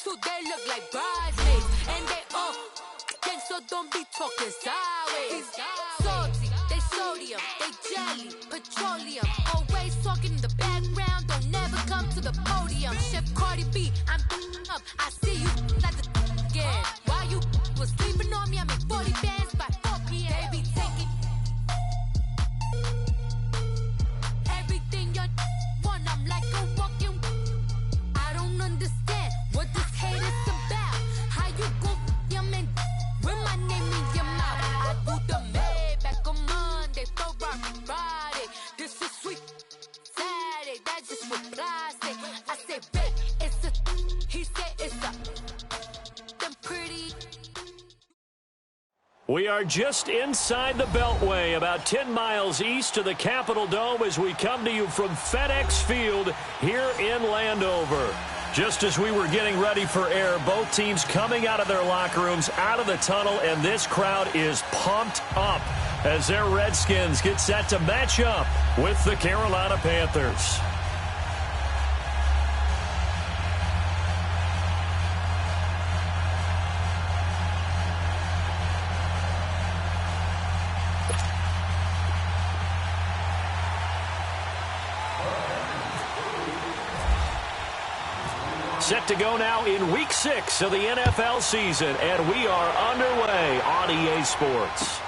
too, they look like bridesmaids. And they all gang, so don't be talking sideways. Salty, they sodium, they jelly, petroleum. Always talking in the background, don't never come to the podium. Chef Cardi B, I'm up, I see you like the again. While you was sleeping on me, I made 40 bands by 4 p.m. They be taking everything you want, I'm like a walking. I don't understand what this hate is about. How you go your man with my name in your mouth? I do the Maybach on Monday, Ferrari Friday. This is sweet Saturday, that's just what plastic. I say bet it's a, he said it's a. Them pretty. We are just inside the Beltway, about 10 miles east of the Capitol Dome as we come to you from FedEx Field here in Landover. Just as we were getting ready for air, both teams coming out of their locker rooms, out of the tunnel, and this crowd is pumped up as their Redskins get set to match up with the Carolina Panthers. Set to go now in Week 6 of the NFL season, and we are underway on EA Sports.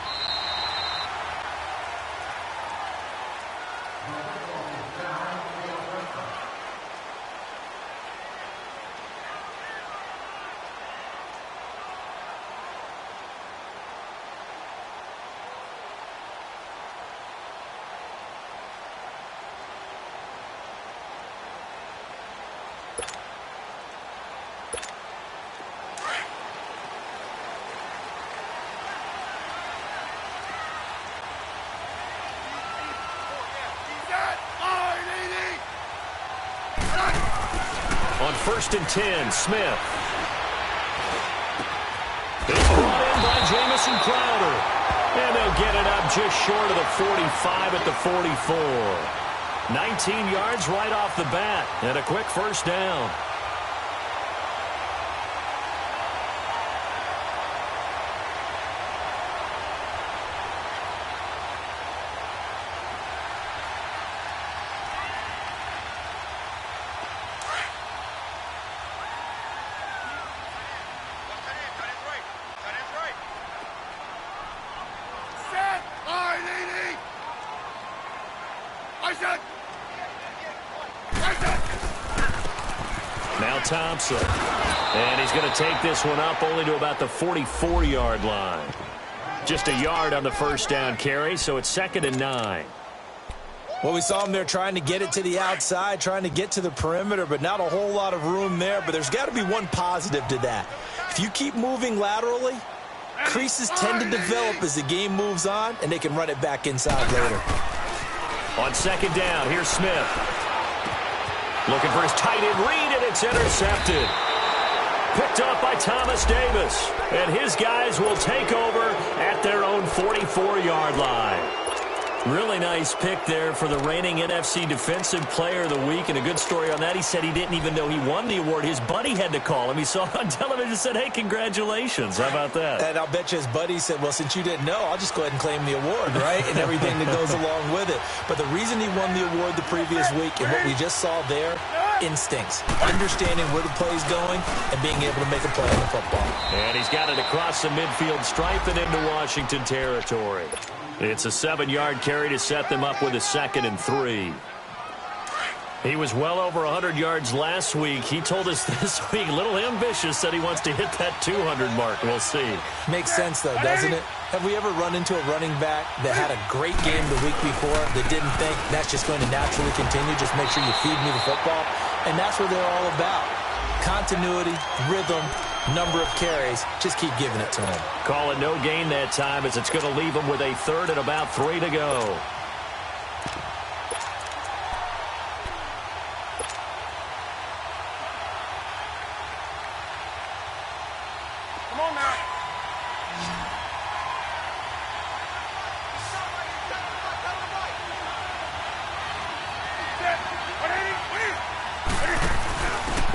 On 1st and 10, Smith. It's brought in by Jamison Crowder. And they'll get it up just short of the 45 at the 44. 19 yards right off the bat and a quick first down. Now Thompson. And he's going to take this one up only to about the 44-yard line. Just a yard on the first down carry, so it's 2nd and 9. Well, we saw him there trying to get it to the outside, trying to get to the perimeter, but not a whole lot of room there. But there's got to be one positive to that. If you keep moving laterally, creases tend to develop as the game moves on, and they can run it back inside later. On 2nd down, here's Smith. Looking for his tight end read, and it's intercepted. Picked up by Thomas Davis. And his guys will take over at their own 44-yard line. Really nice pick there for the reigning NFC Defensive Player of the Week. And a good story on that. He said he didn't even know he won the award. His buddy had to call him. He saw it on television and said, hey, congratulations. How about that? And I'll bet you his buddy said, well, since you didn't know, I'll just go ahead and claim the award, right? And everything that goes along with it. But the reason he won the award the previous week and what we just saw there, instincts, understanding where the play's going and being able to make a play on the football. And he's got it across the midfield stripe and into Washington territory. It's a 7-yard carry to set them up with a 2nd and 3. He was well over 100 yards last week. He told us this week, a little ambitious, said he wants to hit that 200 mark. We'll see. Makes sense, though, doesn't it? Have we ever run into a running back that had a great game the week before that didn't think that's just going to naturally continue? Just make sure you feed me the football. And that's what they're all about. Continuity, rhythm, number of carries. Just keep giving it to him. Call it no gain that time as it's going to leave him with a 3rd and about 3 to go. Come on now.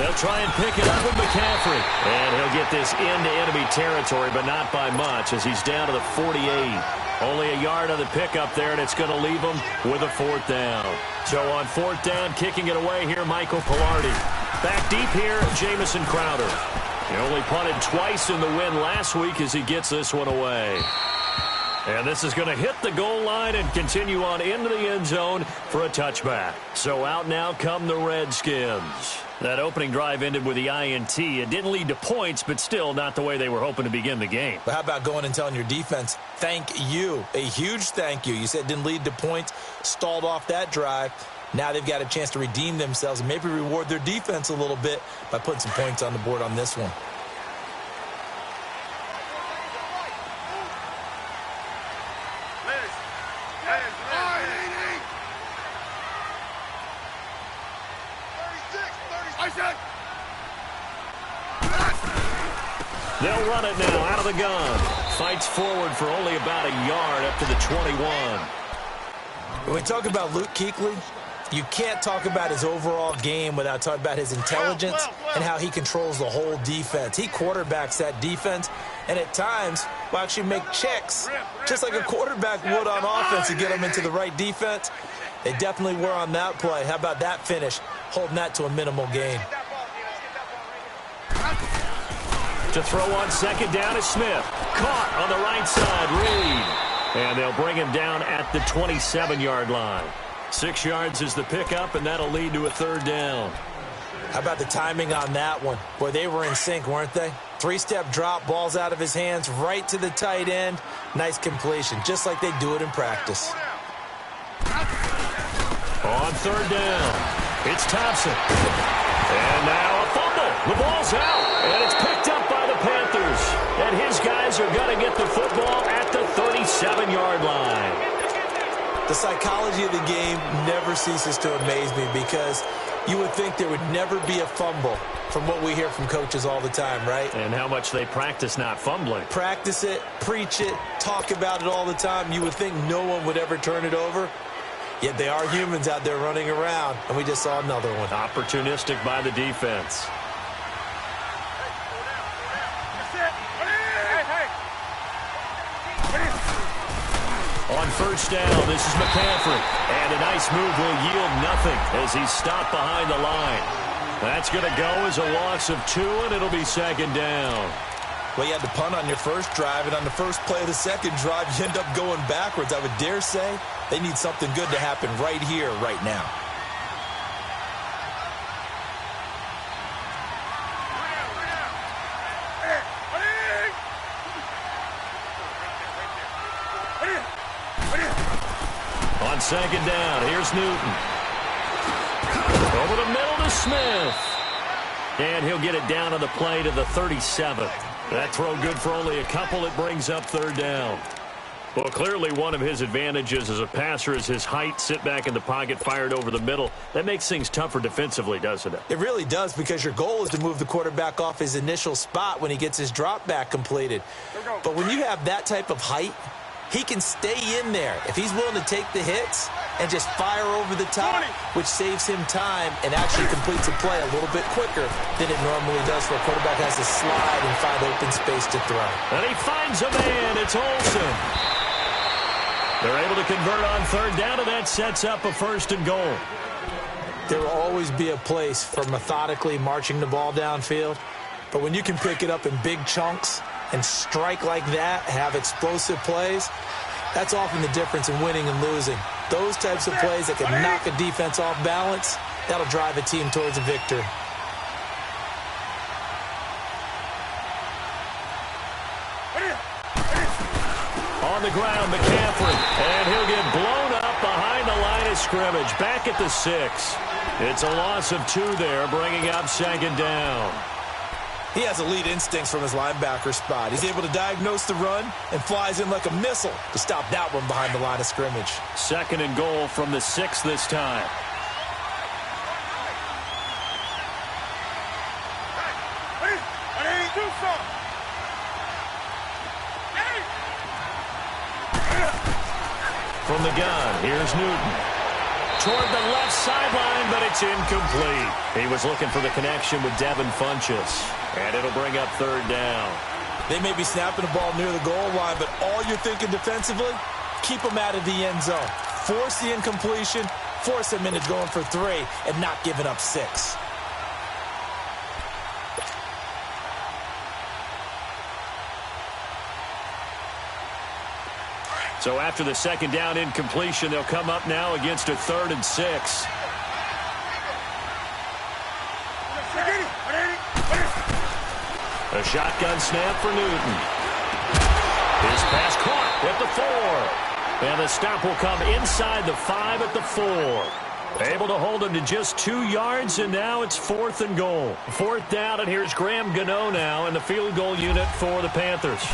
They'll try and pick it up with McCaffrey. And he'll get this into enemy territory, but not by much as he's down to the 48. Only a yard on the pickup there, and it's going to leave him with a 4th down. So on 4th down, kicking it away here, Michael Pilardi. Back deep here, Jamison Crowder. He only punted twice in the win last week as he gets this one away. And this is going to hit the goal line and continue on into the end zone for a touchback. So out now come the Redskins. That opening drive ended with the INT. It didn't lead to points, but still not the way they were hoping to begin the game. But how about going and telling your defense, thank you, a huge thank you. You said it didn't lead to points, stalled off that drive. Now they've got a chance to redeem themselves and maybe reward their defense a little bit by putting some points on the board on this one. They'll run it now out of the gun. Fights forward for only about a yard up to the 21. When we talk about Luke Kuechly, you can't talk about his overall game without talking about his intelligence and how he controls the whole defense. He quarterbacks that defense and at times will actually make checks just like a quarterback would on offense to get them into the right defense. They definitely were on that play. How about that finish? Holding that to a minimal gain. To throw on 2nd down is Smith. Caught on the right side, Reed. And they'll bring him down at the 27-yard line. 6 yards is the pickup, and that'll lead to a 3rd down. How about the timing on that one? Boy, they were in sync, weren't they? 3-step drop, balls out of his hands, right to the tight end. Nice completion, just like they do it in practice. On 3rd down, it's Thompson. And now a fumble. The ball's out, and it's picked up by the Panthers. And his guys are going to get the football at the 37-yard line. The psychology of the game never ceases to amaze me because you would think there would never be a fumble from what we hear from coaches all the time, right? And how much they practice not fumbling. Practice it, preach it, talk about it all the time. You would think no one would ever turn it over. Yet they are humans out there running around, and we just saw another one. Opportunistic by the defense. On 1st down, this is McCaffrey. And a nice move will yield nothing as he's stopped behind the line. That's going to go as a loss of 2, and it'll be 2nd down. Well, you had to punt on your first drive, and on the first play of the second drive, you end up going backwards. I would dare say they need something good to happen right here, right now. On 2nd down, here's Newton. Over the middle to Smith. And he'll get it down on the play to the 37. That throw good for only a couple. It brings up 3rd down. Well, clearly one of his advantages as a passer is his height. Sit back in the pocket, fired over the middle. That makes things tougher defensively, doesn't it? It really does, because your goal is to move the quarterback off his initial spot when he gets his drop back completed. But when you have that type of height, he can stay in there if he's willing to take the hits and just fire over the top, which saves him time and actually completes a play a little bit quicker than it normally does for a quarterback has to slide and find open space to throw. And he finds a man. It's Olsen. They're able to convert on 3rd down, and that sets up a 1st and goal. There will always be a place for methodically marching the ball downfield, but when you can pick it up in big chunks and strike like that, have explosive plays, that's often the difference in winning and losing. Those types of plays that can knock a defense off balance, that'll drive a team towards a victory. On the ground, McCaffrey, and he'll get blown up behind the line of scrimmage. Back at the 6. It's a loss of 2 there, bringing up 2nd down. He has elite instincts from his linebacker spot. He's able to diagnose the run and flies in like a missile to stop that one behind the line of scrimmage. 2nd and goal from the 6 this time. From the gun, here's Newton. toward the left sideline, but it's incomplete. He was looking for the connection with Devin Funchess, and it'll bring up third down. They may be snapping the ball near the goal line, but all you're thinking defensively, keep them out of the end zone. Force the incompletion, force them into going for 3, and not giving up 6. So after the second down incompletion, they'll come up now against a 3rd and 6. A shotgun snap for Newton. His pass caught at the 4. And the stop will come inside the 5 at the 4. Able to hold him to just 2 yards, and now it's 4th and goal. 4th down, and here's Graham Gano now in the field goal unit for the Panthers.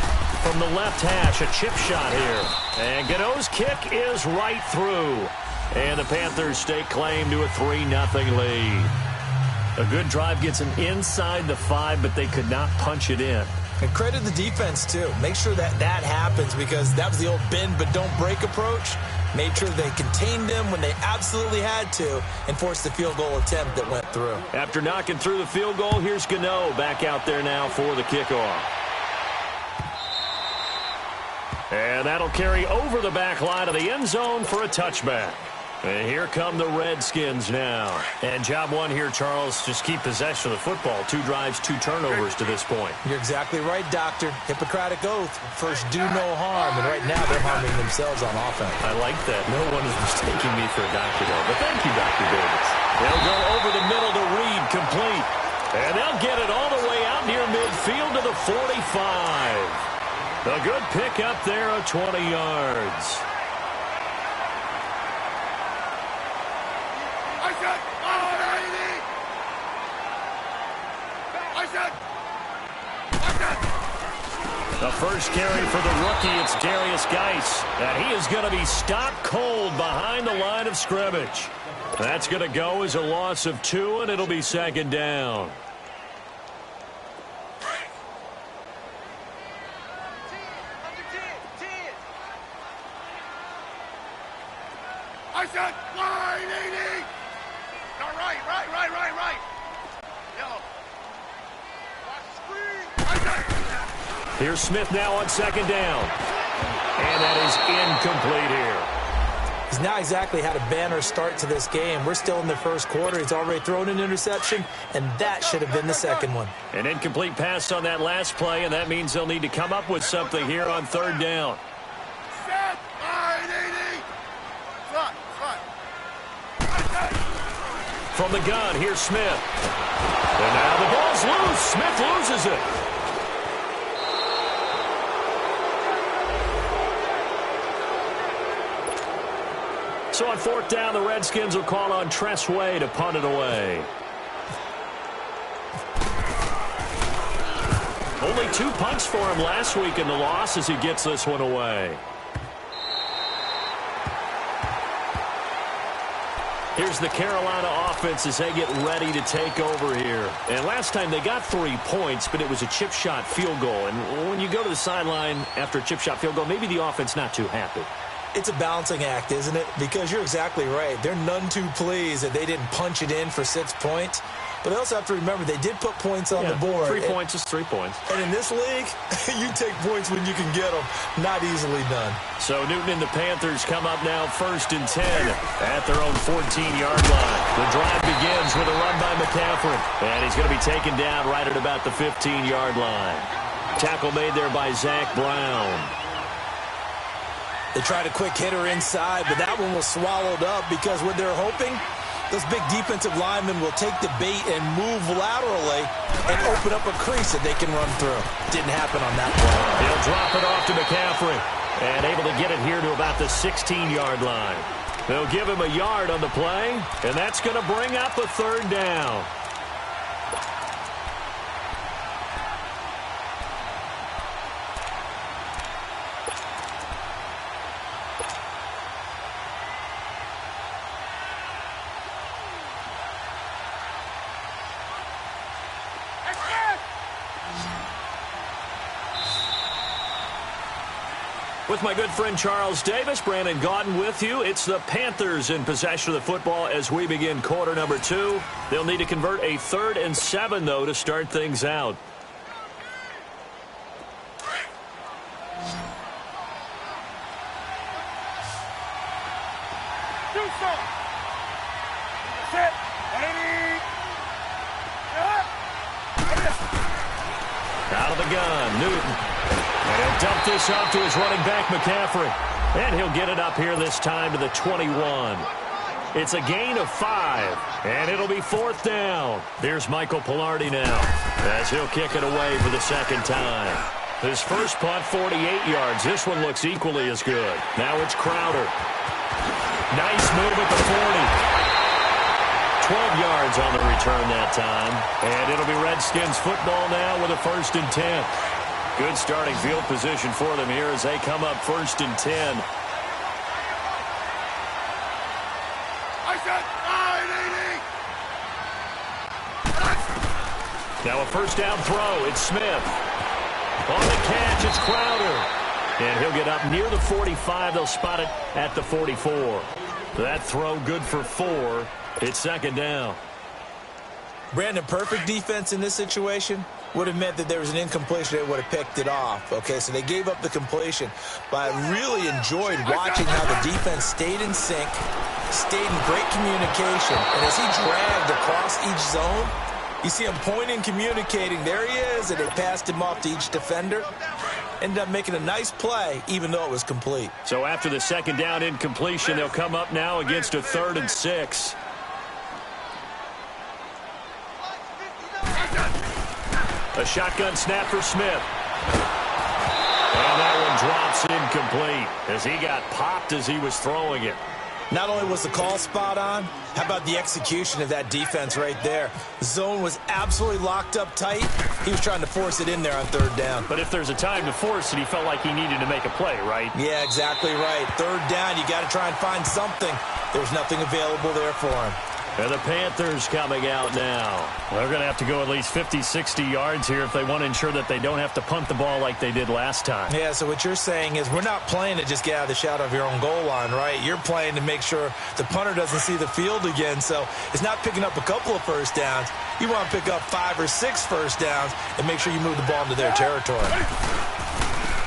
From the left hash, a chip shot here. And Gano's kick is right through. And the Panthers stake claim to a 3-0 lead. A good drive gets them inside the 5, but they could not punch it in. And credit the defense, too. Make sure that happens, because that was the old bend but don't break approach. Made sure they contained them when they absolutely had to and forced the field goal attempt that went through. After knocking through the field goal, here's Gano back out there now for the kickoff. And that'll carry over the back line of the end zone for a touchback. And here come the Redskins now. And job one here, Charles, just keep possession of the football. 2 drives, 2 turnovers to this point. You're exactly right, Doctor. Hippocratic oath. First, do no harm. And right now, they're harming themselves on offense. I like that. No one is mistaking me for a doctor, though. But thank you, Dr. Davis. They'll go over the middle to Reed, complete. And they'll get it all the way out near midfield to the 45. A good pick up there of 20 yards. The first carry for the rookie, it's Darius Geis. And he is going to be stopped cold behind the line of scrimmage. That's going to go as a loss of 2, and it'll be 2nd down. I said line 80. No, right. Yellow. Watch the screen. I said. Here's Smith now on 2nd down. And that is incomplete here. He's not exactly had a banner start to this game. We're still in the first quarter. He's already thrown an interception, and that should have been the second one. An incomplete pass on that last play, and that means they'll need to come up with something here on 3rd down. Set. Line 80. Front. From the gun, here's Smith. And now the ball's loose. Smith loses it. So on 4th down, the Redskins will call on Tress Way to punt it away. Only 2 punts for him last week in the loss as he gets this one away. Here's the Carolina offense as they get ready to take over here. And last time they got 3 points, but it was a chip shot field goal. And when you go to the sideline after a chip shot field goal, maybe the offense not too happy. It's a balancing act, isn't it? Because you're exactly right. They're none too pleased that they didn't punch it in for 6 points. But they also have to remember they did put points on the board. 3 points is 3 points. And in this league, you take points when you can get them. Not easily done. So Newton and the Panthers come up now 1st and 10 at their own 14-yard line. The drive begins with a run by McCaffrey. And he's going to be taken down right at about the 15-yard line. Tackle made there by Zach Brown. They tried a quick hitter inside, but that one was swallowed up because what they're hoping, those big defensive linemen will take the bait and move laterally and open up a crease that they can run through. Didn't happen on that play. He'll drop it off to McCaffrey and able to get it here to about the 16-yard line. They'll give him a yard on the play, and that's going to bring up a 3rd down. With my good friend Charles Davis, Brandon Gaudin with you. It's the Panthers in possession of the football as we begin quarter number 2. They'll need to convert a 3rd and 7, though, to start things out. Out of the gun, Newton. And he'll dump this off to his running back, McCaffrey. And he'll get it up here this time to the 21. It's a gain of 5, and it'll be 4th down. Here's Michael Pilardi now as he'll kick it away for the 2nd time. His first punt, 48 yards. This one looks equally as good. Now it's Crowder. Nice move at the 40. 12 yards on the return that time. And it'll be Redskins football now with a 1st and 10. Good starting field position for them here as they come up 1st and 10. I said 980. Now a 1st down throw. It's Smith. On the catch, it's Crowder. And he'll get up near the 45. They'll spot it at the 44. That throw good for 4. It's 2nd down. Brandon, perfect defense in this situation would have meant that there was an incompletion. They would have picked it off. Okay, so they gave up the completion. But I really enjoyed watching how the defense stayed in sync, stayed in great communication. And as he dragged across each zone, you see him pointing, communicating. There he is, and they passed him off to each defender. Ended up making a nice play, even though it was complete. So after the 2nd down incompletion, they'll come up now against a 3rd and 6. A shotgun snap for Smith. And that one drops incomplete as he got popped as he was throwing it. Not only was the call spot on, how about the execution of that defense right there? The zone was absolutely locked up tight. He was trying to force it in there on 3rd down. But if there's a time to force it, he felt like he needed to make a play, right? Yeah, exactly right. 3rd down, you got to try and find something. There was nothing available there for him. And the Panthers coming out now. They're going to have to go at least 50, 60 yards here if they want to ensure that they don't have to punt the ball like they did last time. Yeah, so what you're saying is we're not playing to just get out of the shadow of your own goal line, right? You're playing to make sure the punter doesn't see the field again. So it's not picking up a couple of 1st downs. You want to pick up 5 or 6 1st downs and make sure you move the ball into their territory.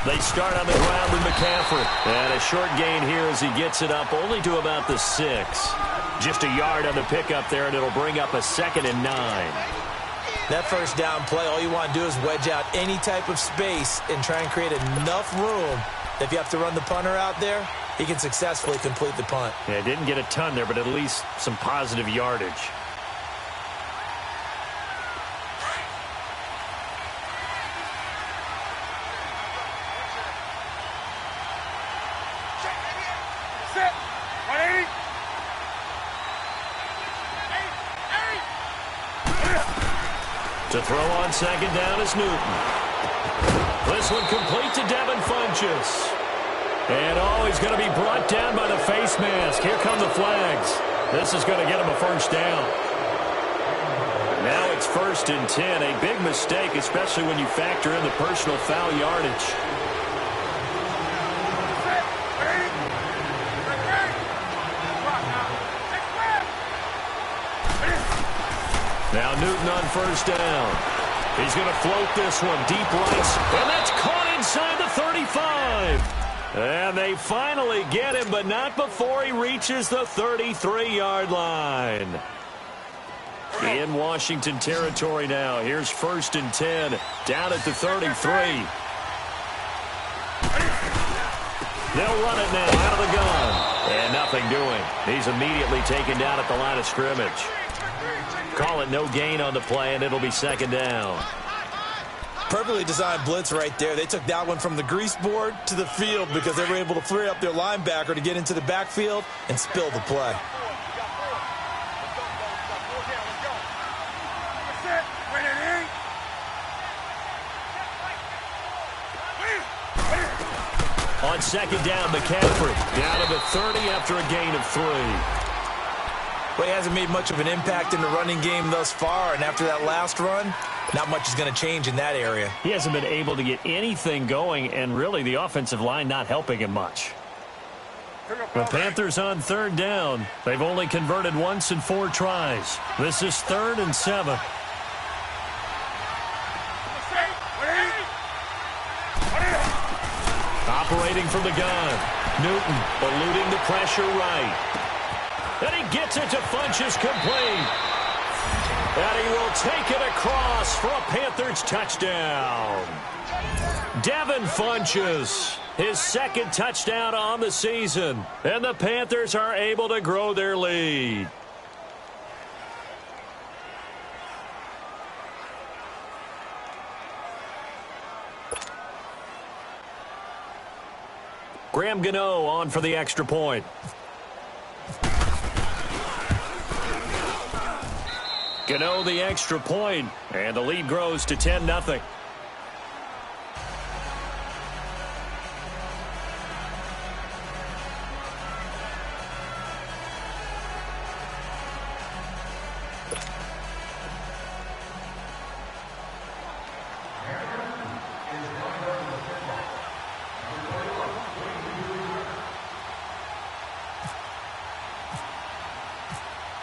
They start on the ground with McCaffrey. And a short gain here as he gets it up only to about the 6. Just a yard on the pickup there, and it'll bring up a 2nd and 9. That 1st down play, all you want to do is wedge out any type of space and try and create enough room that if you have to run the punter out there, he can successfully complete the punt. Yeah, didn't get a ton there, but at least some positive yardage. To throw on 2nd down is Newton. This one complete to Devin Funchess. And he's going to be brought down by the face mask. Here come the flags. This is going to get him a 1st down. Now it's 1st and 10. A big mistake, especially when you factor in the personal foul yardage. Now Newton on 1st down. He's going to float this one deep right. And that's caught inside the 35. And they finally get him, but not before he reaches the 33-yard line. In Washington territory now. Here's 1st and 10. Down at the 33. They'll run it now out of the gun. And nothing doing. He's immediately taken down at the line of scrimmage. Call it no gain on the play, and it'll be 2nd down. Perfectly designed blitz right there. They took that one from the grease board to the field because they were able to free up their linebacker to get into the backfield and spill the play. On 2nd down, McCaffrey down to the 30 after a gain of 3. Well, he hasn't made much of an impact in the running game thus far, and after that last run, not much is going to change in that area. He hasn't been able to get anything going, and really the offensive line not helping him much. The Panthers on third down. They've only converted once in 4 tries. This is 3rd and 7. Operating from the gun. Newton eluding the pressure right. And he gets it to Funchess complete. And he will take it across for a Panthers touchdown. Devin Funchess, his 2nd touchdown on the season. And the Panthers are able to grow their lead. Graham Gano on for the extra point. Gano the extra point, and the lead grows to 10-0.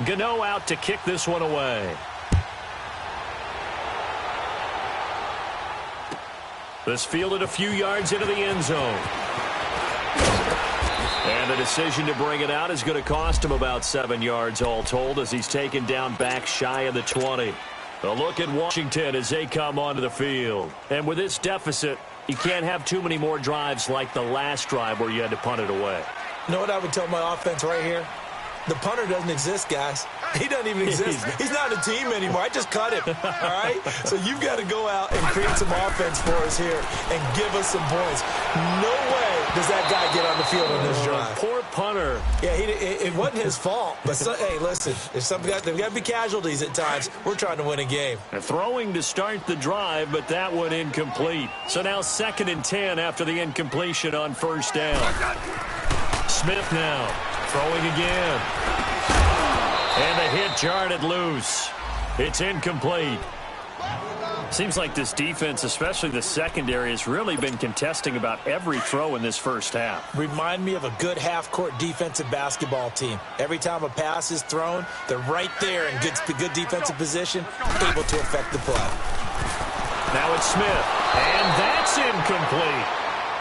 Gano out to kick this one away. This fielded a few yards into the end zone. And the decision to bring it out is going to cost him about 7 yards all told as he's taken down back shy of the 20. A look at Washington as they come onto the field. And with this deficit, you can't have too many more drives like the last drive where you had to punt it away. You know what I would tell my offense right here? The punter doesn't exist, guys. He doesn't even exist. He's not a team anymore. I just cut him, all right? So you've got to go out and create some offense for us here and give us some points. No way does that guy get on the field on this drive. Poor punter. Yeah, it wasn't his fault. But, hey, listen, there's got to be casualties at times. We're trying to win a game. And throwing to start the drive, but that one incomplete. So now 2nd and 10 after the incompletion on 1st down. Smith now. Throwing again. And the hit jarred it loose. It's incomplete. Seems like this defense, especially the secondary, has really been contesting about every throw in this first half. Remind me of a good half-court defensive basketball team. Every time a pass is thrown, they're right there in good defensive position, able to affect the play. Now it's Smith. And that's incomplete.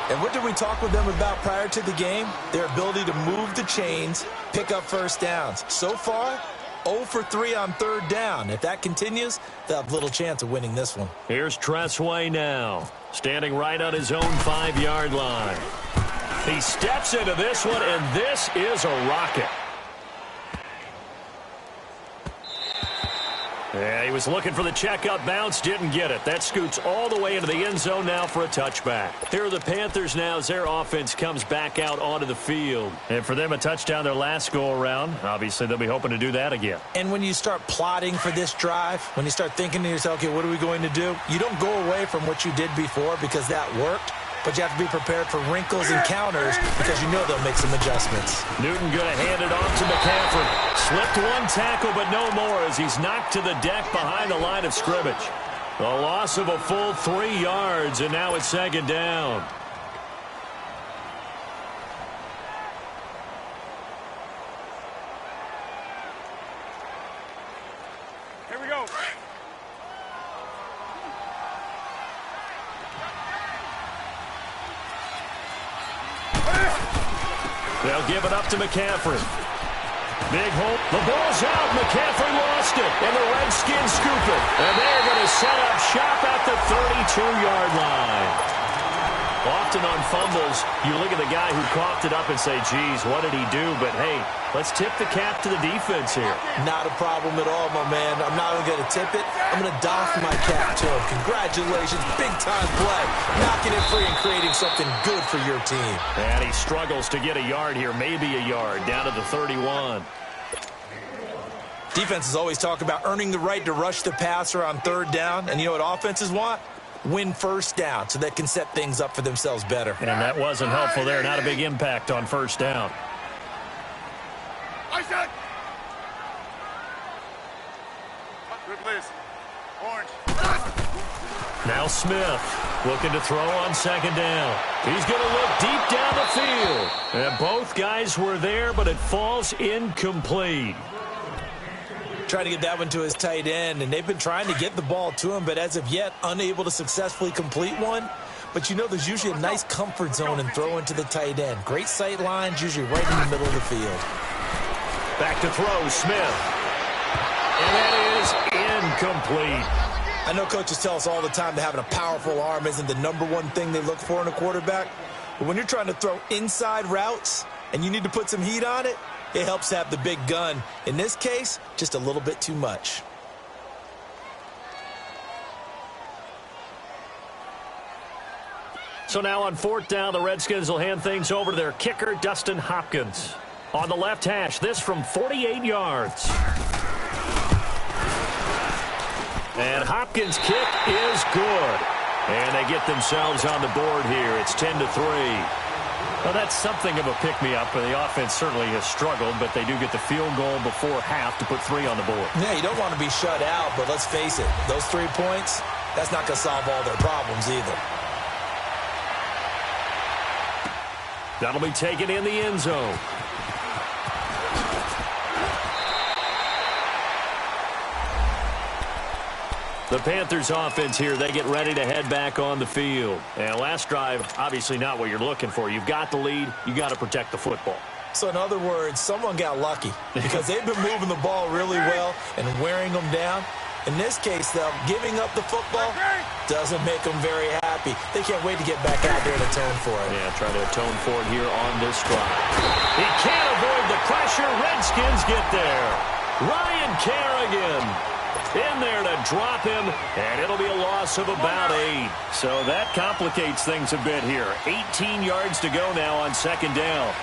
And what did we talk with them about prior to the game? Their ability to move the chains, pick up first downs. So far, 0 for 3 on 3rd down. If that continues, they'll have little chance of winning this one. Here's Tressway now, standing right on his own 5-yard line. He steps into this one, and this is a rocket. Yeah, he was looking for the checkup bounce, didn't get it. That scoots all the way into the end zone now for a touchback. Here are the Panthers now as their offense comes back out onto the field. And for them, a touchdown their last go-around. Obviously, they'll be hoping to do that again. And when you start plotting for this drive, when you start thinking to yourself, okay, what are we going to do? You don't go away from what you did before because that worked. But you have to be prepared for wrinkles and counters because you know they'll make some adjustments. Newton going to hand it off to McCaffrey. Slipped one tackle, but no more as he's knocked to the deck behind the line of scrimmage. A loss of a full 3 yards, and now it's 2nd down. Here we go. They'll give it up to McCaffrey. Big hole. The ball's out. McCaffrey lost it. And the Redskins scoop it. And they're going to set up shop at the 32-yard line. Often on fumbles, you look at the guy who coughed it up and say, geez, what did he do? But, hey, let's tip the cap to the defense here. Not a problem at all, my man. I'm not even going to tip it. I'm going to doff my cap to him. Congratulations. Big-time play. Knocking it free and creating something good for your team. And he struggles to get a yard here, maybe a yard, down to the 31. Defenses always talk about earning the right to rush the passer on 3rd down. And you know what offenses want? Win 1st down so they can set things up for themselves better. And that wasn't helpful there. Not a big impact on 1st down. Isaac! Now Smith looking to throw on second down. He's going to look deep down the field. And both guys were there, but it falls incomplete. Trying to get that one to his tight end, and they've been trying to get the ball to him, but as of yet, unable to successfully complete one. But you know there's usually a nice comfort zone in throwing to the tight end. Great sight lines, usually right in the middle of the field. Back to throw, Smith. And that is incomplete. I know coaches tell us all the time that having a powerful arm isn't the number one thing they look for in a quarterback. But when you're trying to throw inside routes and you need to put some heat on it, it helps have the big gun. In this case, just a little bit too much. So now on fourth down, the Redskins will hand things over to their kicker, Dustin Hopkins. On the left hash, this from 48 yards. And Hopkins' kick is good. And they get themselves on the board here. It's 10-3. Well, that's something of a pick-me-up, and the offense certainly has struggled, but they do get the field goal before half to put 3 on the board. Yeah, you don't want to be shut out, but let's face it, those 3 points, that's not going to solve all their problems either. That'll be taken in the end zone. The Panthers offense here, they get ready to head back on the field. And last drive, obviously not what you're looking for. You've got the lead. You got to protect the football. So in other words, someone got lucky because they've been moving the ball really well and wearing them down. In this case, though, giving up the football doesn't make them very happy. They can't wait to get back out there and atone for it. Yeah, try to atone for it here on this drive. He can't avoid the pressure. Redskins get there. Ryan Kerrigan in there to drop him, and it'll be a loss of about 8. So that complicates things a bit here. 18 yards to go now on second down.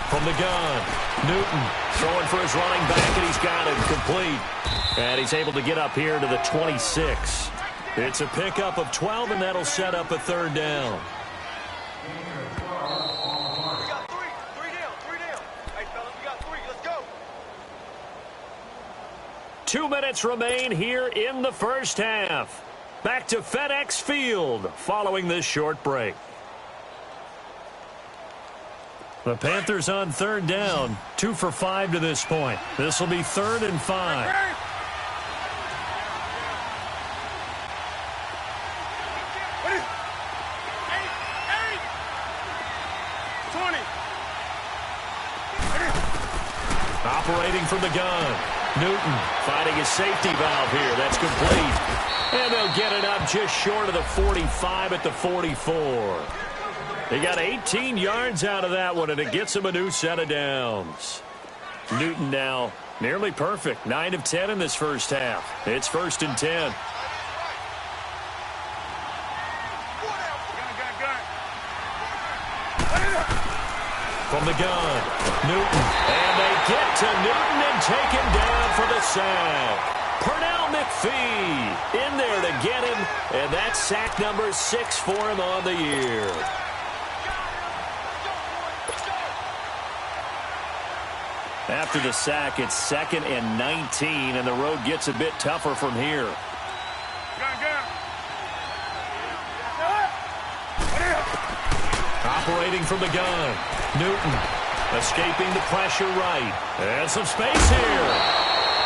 From the gun, Newton throwing for his running back, and he's got it complete. And he's able to get up here to the 26. It's a pickup of 12, and that'll set up a third down. We got 3. 3 down. Hey, fellas, we got 3. Let's go. 2 minutes remain here in the first half. Back to FedEx Field following this short break. The Panthers on third down, 2 for 5 to this point. This will be 3rd and 5. 20. Operating from the gun. Newton finding his safety valve here. That's complete. And they'll get it up just short of the 45 at the 44. They got 18 yards out of that one, and it gets them a new set of downs. Newton now nearly perfect. 9 of 10 in this first half. It's 1st and 10. From the gun, Newton. And they get to Newton and take him down for the sack. Pernell McPhee in there to get him, and that's sack number 6 for him on the year. After the sack, it's 2nd and 19, and the road gets a bit tougher from here. Operating from the gun, Newton escaping the pressure right. And some space here.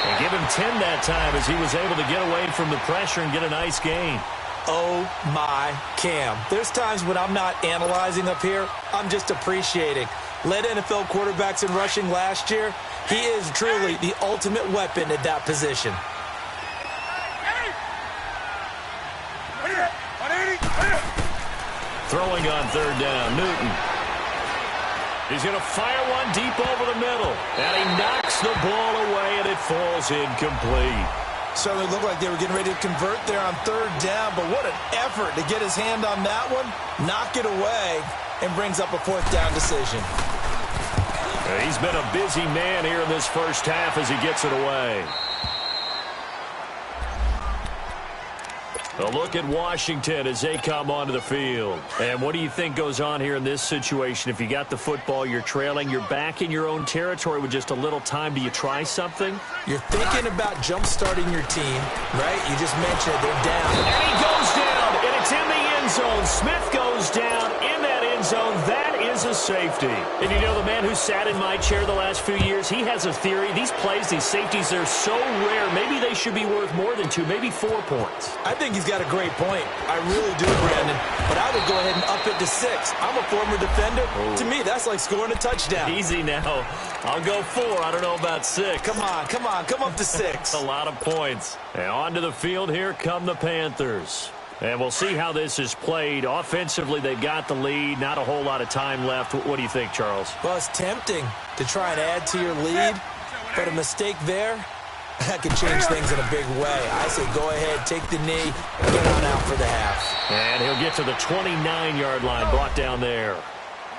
And give him 10 that time as he was able to get away from the pressure and get a nice gain. Oh, my Cam. There's times when I'm not analyzing up here. I'm just appreciating. Led NFL quarterbacks in rushing last year. He is truly the ultimate weapon at that position. Throwing on third down, Newton. He's going to fire one deep over the middle. And he knocks the ball away, and it falls incomplete. Certainly looked like they were getting ready to convert there on third down, but what an effort to get his hand on that one, knock it away, and brings up a 4th down decision. He's been a busy man here in this first half as he gets it away. A look at Washington as they come onto the field. And what do you think goes on here in this situation? If you got the football, you're trailing, you're back in your own territory with just a little time. Do you try something? You're thinking about jump-starting your team, right? You just mentioned it. They're down. And he goes down, and it's in the end zone. Smith goes down in that end zone. That is a safety. And you know, the man who sat in my chair the last few years, he has a theory. These plays, these safeties, they're so rare. Maybe they should be worth more than 2, maybe 4 points. I think he's got a great point. I really do, Brandon. But I would go ahead and up it to 6. I'm a former defender. To me, that's like scoring a touchdown. Easy now. I'll go 4. I don't know about 6. Come on. Come up to 6. A lot of points. And onto the field, here come the Panthers. And we'll see how this is played. Offensively, they've got the lead. Not a whole lot of time left. What do you think, Charles? Well, it's tempting to try and add to your lead, but a mistake there, that could change things in a big way. I say go ahead, take the knee, get on out for the half. And he'll get to the 29-yard line, brought down there.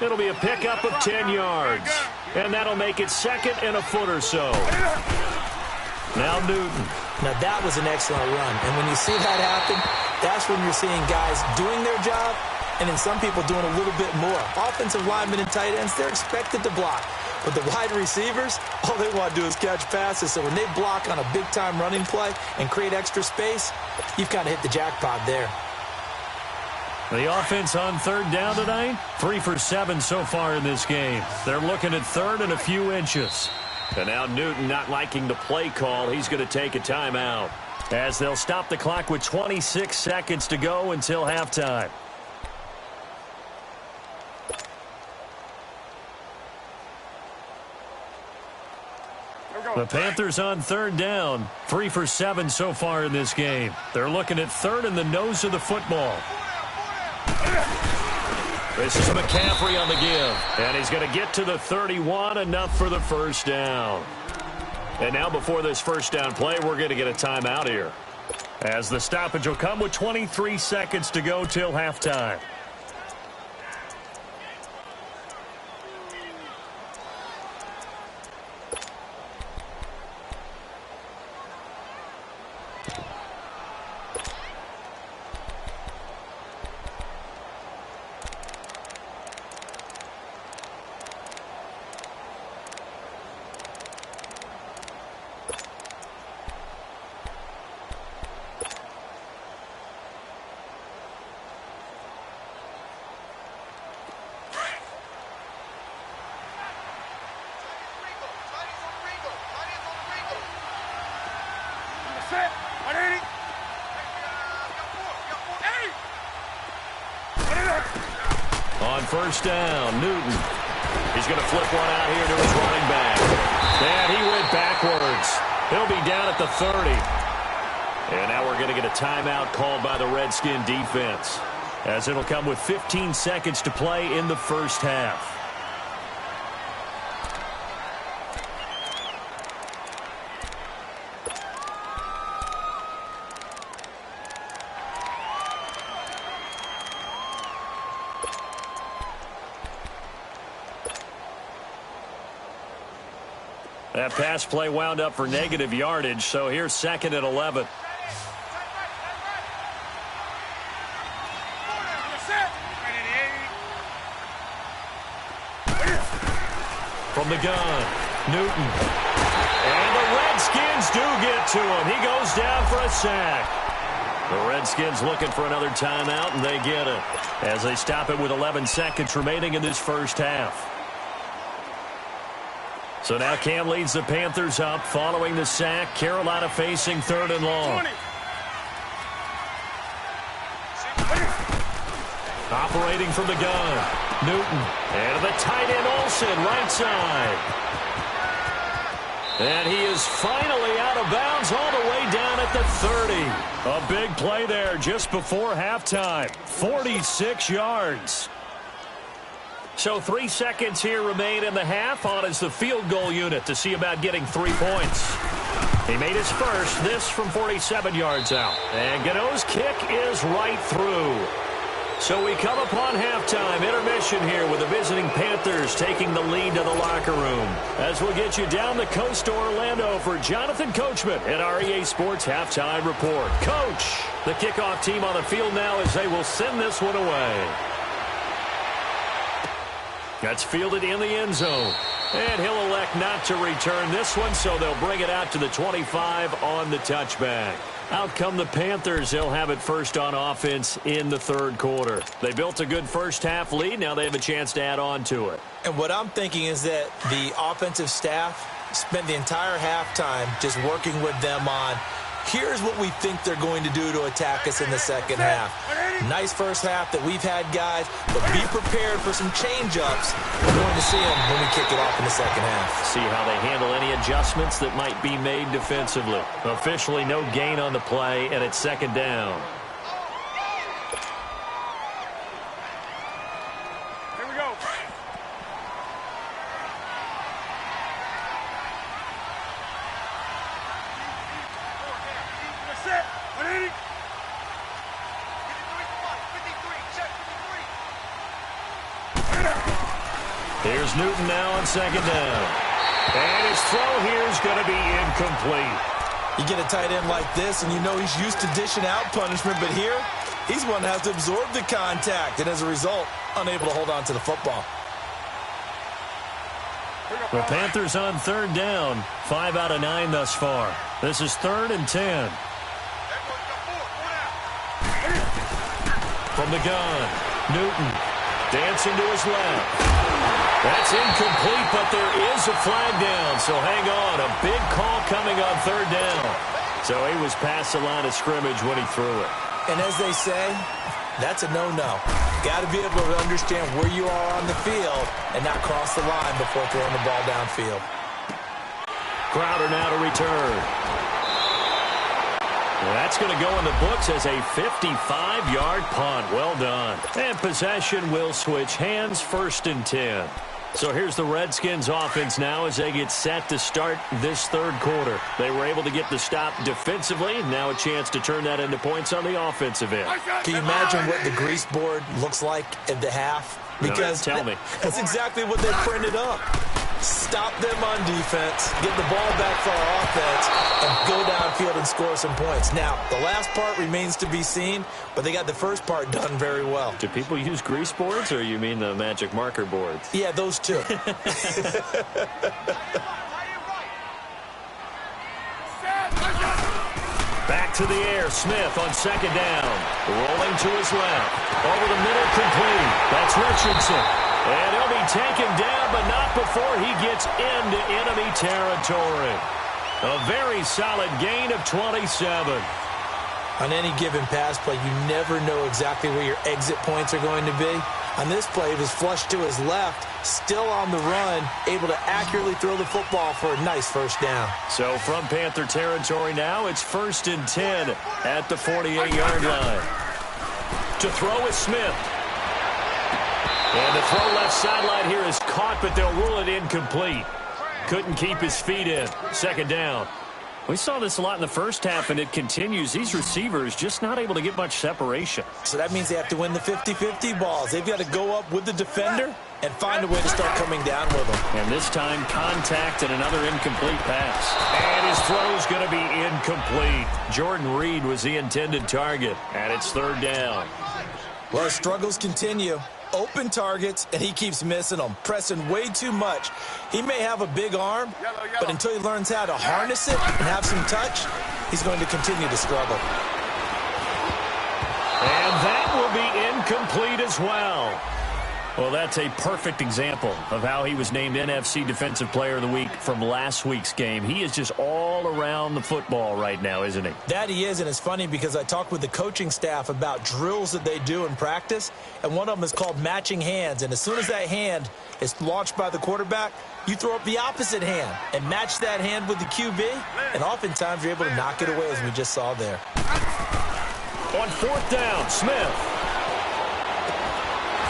It'll be a pickup of 10 yards. And that'll make it second and a foot or so. Now Newton. Now that was an excellent run. And when you see that happen, that's when you're seeing guys doing their job and then some people doing a little bit more. Offensive linemen and tight ends, they're expected to block. But the wide receivers, all they want to do is catch passes. So when they block on a big-time running play and create extra space, you've kind of hit the jackpot there. The offense on third down tonight, 3 for 7 so far in this game. They're looking at third and a few inches. And now Newton not liking the play call. He's going to take a timeout as they'll stop the clock with 26 seconds to go until halftime. The Panthers on third down, 3 for 7 so far in this game. They're looking at third in the nose of the football. This is McCaffrey on the give, and he's going to get to the 31, enough for the first down. And now before this first down play, we're going to get a timeout here, as the stoppage will come with 23 seconds to go till halftime. On first down, Newton. He's going to flip one out here to his running back. And he went backwards. He'll be down at the 30. And now we're going to get a timeout called by the Redskin defense, as it'll come with 15 seconds to play in the first half. That pass play wound up for negative yardage, so here's second and 11. From the gun, Newton. And the Redskins do get to him. He goes down for a sack. The Redskins looking for another timeout, and they get it, as they stop it with 11 seconds remaining in this first half. So now Cam leads the Panthers up following the sack. Carolina facing third and long. Operating from the gun, Newton. And the tight end Olsen, right side. And he is finally out of bounds all the way down at the 30. A big play there just before halftime. 46 yards. So 3 seconds here remain in the half. On is the field goal unit to see about getting 3 points. He made his first, this from 47 yards out. And Gano's kick is right through. So we come upon halftime intermission here with the visiting Panthers taking the lead to the locker room. As we'll get you down the coast to Orlando for Jonathan Coachman at our EA Sports Halftime Report. Coach, the kickoff team on the field now as they will send this one away. That's fielded in the end zone. And he'll elect not to return this one, so they'll bring it out to the 25 on the touchback. Out come the Panthers. They'll have it first on offense in the third quarter. They built a good first half lead. Now they have a chance to add on to it. And what I'm thinking is that the offensive staff spent the entire halftime just working with them on, here's what we think they're going to do to attack us in the second half. Nice first half that we've had, guys, but be prepared for some change-ups. We're going to see them when we kick it off in the second half. See how they handle any adjustments that might be made defensively. Officially no gain on the play, and it's second down. Here we go. Set. 180. 53, check 53. Here's Newton now on second down. And his throw here is going to be incomplete. You get a tight end like this, and you know he's used to dishing out punishment, but here, he's one that has to absorb the contact, and as a result, unable to hold on to the football. The Panthers on third down. 5 out of 9 thus far. This is 3rd and 10. From the gun, Newton dancing to his left. That's incomplete, but there is a flag down, so hang on. A big call coming on third down. So he was past the line of scrimmage when he threw it. And as they say, that's a no-no. Got to be able to understand where you are on the field and not cross the line before throwing the ball downfield. Crowder now to return. That's going to go in the books as a 55-yard punt. Well done. And possession will switch hands, 1st and 10. So here's the Redskins offense now as they get set to start this third quarter. They were able to get the stop defensively. Now a chance to turn that into points on the offensive end. Can you imagine what the grease board looks like at the half? Because no, tell me. That's exactly what they printed up. Stop them on defense, get the ball back for our offense, and go downfield and score some points. Now, the last part remains to be seen, but they got the first part done very well. Do people use grease boards, or you mean the magic marker boards? Yeah, those two. Back to the air, Smith on second down. Rolling to his left. Over the middle, complete. That's Richardson. And he'll be taken down, but not before he gets into enemy territory. A very solid gain of 27. On any given pass play, you never know exactly where your exit points are going to be. On this play, it was flushed to his left, still on the run, able to accurately throw the football for a nice first down. So from Panther territory now, it's 1st and 10 at the 48-yard line. To throw is Smith. And the throw left sideline here is caught, but they'll rule it incomplete. Couldn't keep his feet in. Second down. We saw this a lot in the first half, and it continues. These receivers just not able to get much separation. So that means they have to win the 50-50 balls. They've got to go up with the defender and find a way to start coming down with them. And this time, contact and another incomplete pass. And his throw's going to be incomplete. Jordan Reed was the intended target, and it's 3rd down. Well, his struggles continue. Open targets, and he keeps missing them, pressing way too much. He may have a big arm, but until he learns how to harness it and have some touch, he's going to continue to struggle. And that will be incomplete as well. Well, that's a perfect example of how he was named NFC Defensive Player of the Week from last week's game. He is just all around the football right now, isn't he? That he is, and it's funny because I talked with the coaching staff about drills that they do in practice, and one of them is called matching hands. And as soon as that hand is launched by the quarterback, you throw up the opposite hand and match that hand with the QB, and oftentimes you're able to knock it away, as we just saw there. On 4th down, Smith.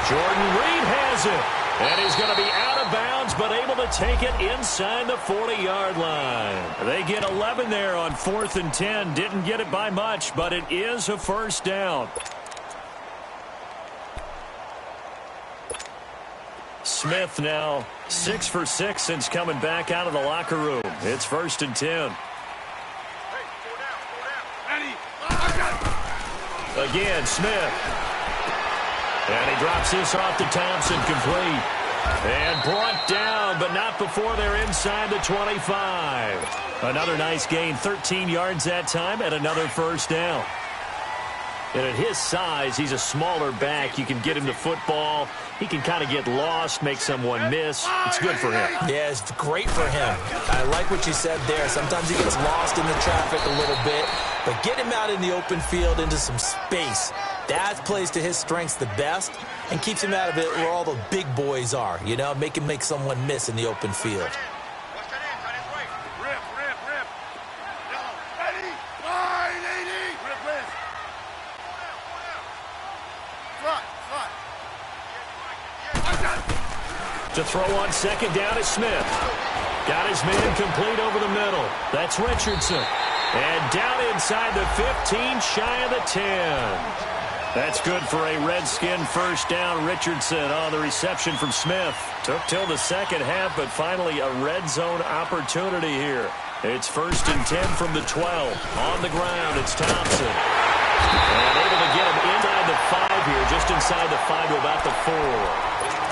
Jordan Reed has it, and he's going to be out of bounds, but able to take it inside the 40-yard line. They get 11 there on 4th and 10. Didn't get it by much, but it is a first down. Smith now 6 for 6 since coming back out of the locker room. It's 1st and 10. Again, Smith. And he drops this off to Thompson, complete. And brought down, but not before they're inside the 25. Another nice gain, 13 yards that time, and another first down. And at his size, he's a smaller back. You can get him the football. He can kind of get lost, make someone miss. It's good for him. Yeah, it's great for him. I like what you said there. Sometimes he gets lost in the traffic a little bit, but get him out in the open field into some space. That plays to his strengths the best and keeps him out of it where all the big boys are, you know, make him make someone miss in the open field. To throw on 2nd down is Smith. Got his man complete over the middle. That's Richardson. And down inside the 15, shy of the 10. That's good for a Redskin first down. Richardson on the reception from Smith. Took till the second half, but finally a red zone opportunity here. It's 1st and 10 from the 12. On the ground, it's Thompson. And able to get him inside the 5 here, just inside the 5 to about the 4.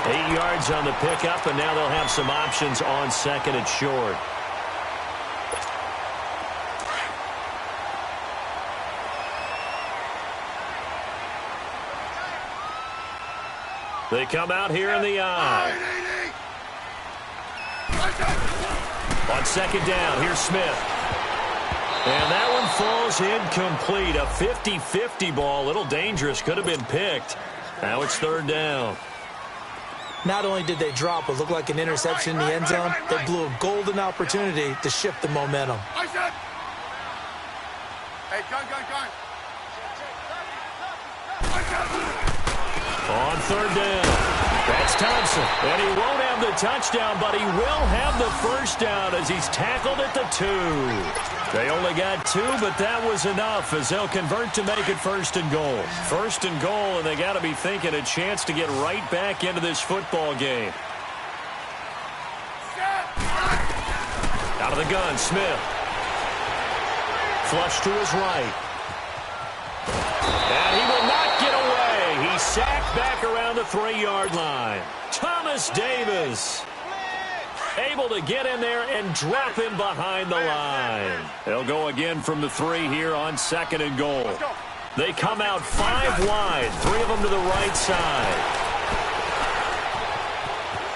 8 yards on the pickup, and now they'll have some options on 2nd and short. They come out here in the eye. On 2nd down, here's Smith. And that one falls incomplete. A 50-50 ball, a little dangerous, could have been picked. Now it's 3rd down. Not only did they drop what looked like an interception in the end zone, they blew a golden opportunity to shift the momentum. Hey, gun. On 3rd down, that's Thompson. And he won't have the touchdown, but he will have the first down as he's tackled at the 2. They only got 2, but that was enough as they'll convert to make it 1st and goal. 1st and goal, and they got to be thinking a chance to get right back into this football game. Out of the gun, Smith. Flush to his right. And he will not get away. He's sacked back around the 3-yard line. Thomas Davis able to get in there and drop him behind the line. They'll go again from the 3 here on 2nd and goal. They come out 5 wide, 3 of them to the right side.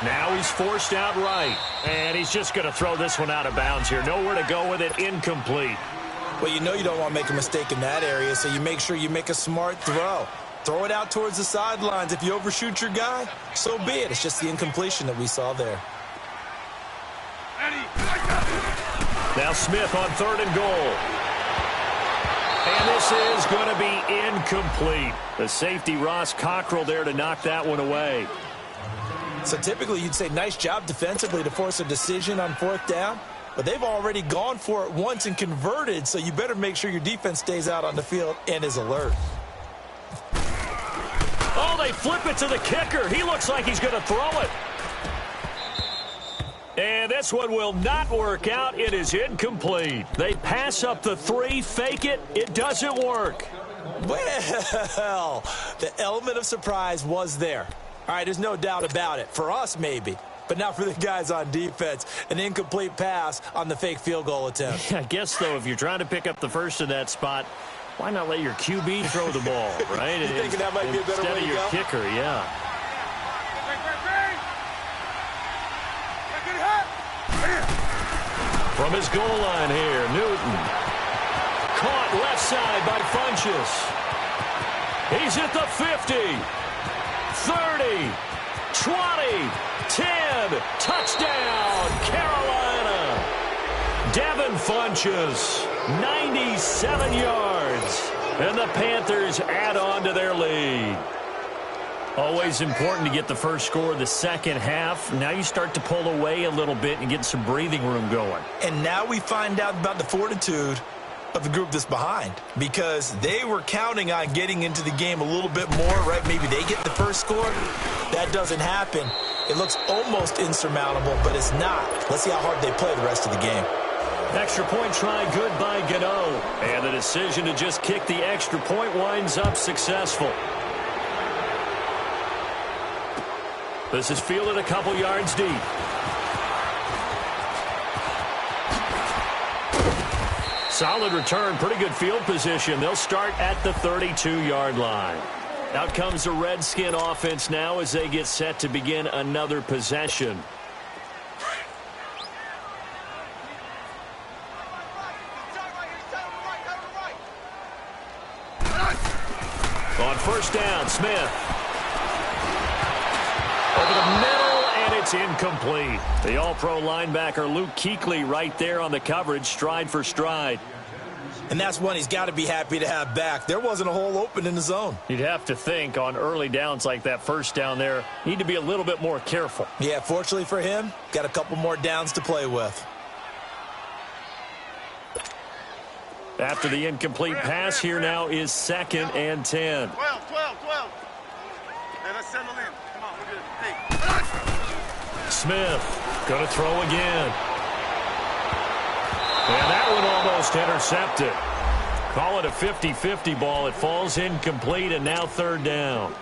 Now he's forced out right, and he's just going to throw this one out of bounds here. Nowhere to go with it, incomplete. Well, you know you don't want to make a mistake in that area, so you make sure you make a smart throw. Throw it out towards the sidelines. If you overshoot your guy, so be it. It's just the incompletion that we saw there. Now Smith on 3rd and goal. And this is going to be incomplete. The safety, Ross Cockrell, there to knock that one away. So typically you'd say nice job defensively to force a decision on 4th down. But they've already gone for it once and converted, so you better make sure your defense stays out on the field and is alert. Oh, they flip it to the kicker. He looks like he's going to throw it. And this one will not work out. It is incomplete. They pass up the 3, fake it. It doesn't work. Well, the element of surprise was there. All right, there's no doubt about it. For us, maybe. But not for the guys on defense. An incomplete pass on the fake field goal attempt. I guess, though, if you're trying to pick up the first in that spot, why not let your QB throw the ball, right? You thinking that might be a better way to go? Instead of your kicker, yeah. From his goal line here, Newton. Caught left side by Funchess. He's at the 50, 30, 20, 10. Touchdown, Carolina. Devin Funchess, 97 yards. And the Panthers add on to their lead. Always important to get the first score of the second half. Now you start to pull away a little bit and get some breathing room going. And now we find out about the fortitude of the group that's behind, because they were counting on getting into the game a little bit more, right? Maybe they get the first score. That doesn't happen. It looks almost insurmountable, but it's not. Let's see how hard they play the rest of the game. Extra point try good by Gano. And the decision to just kick the extra point winds up successful. This is fielded a couple yards deep. Solid return, pretty good field position. They'll start at the 32-yard line. Out comes the Redskin offense now as they get set to begin another possession. On first down, Smith. Over the middle, and it's incomplete. The all-pro linebacker Luke Kuechly right there on the coverage, stride for stride. And that's one he's got to be happy to have back. There wasn't a hole open in the zone. You'd have to think on early downs like that first down there, need to be a little bit more careful. Yeah, fortunately for him, got a couple more downs to play with. After the incomplete pass, here now is 2nd and 10. 12. Hey, let's settle in. Come on, we're good. Hey. Smith going to throw again. And that one almost intercepted. Call it a 50-50 ball. It falls incomplete, and now 3rd down.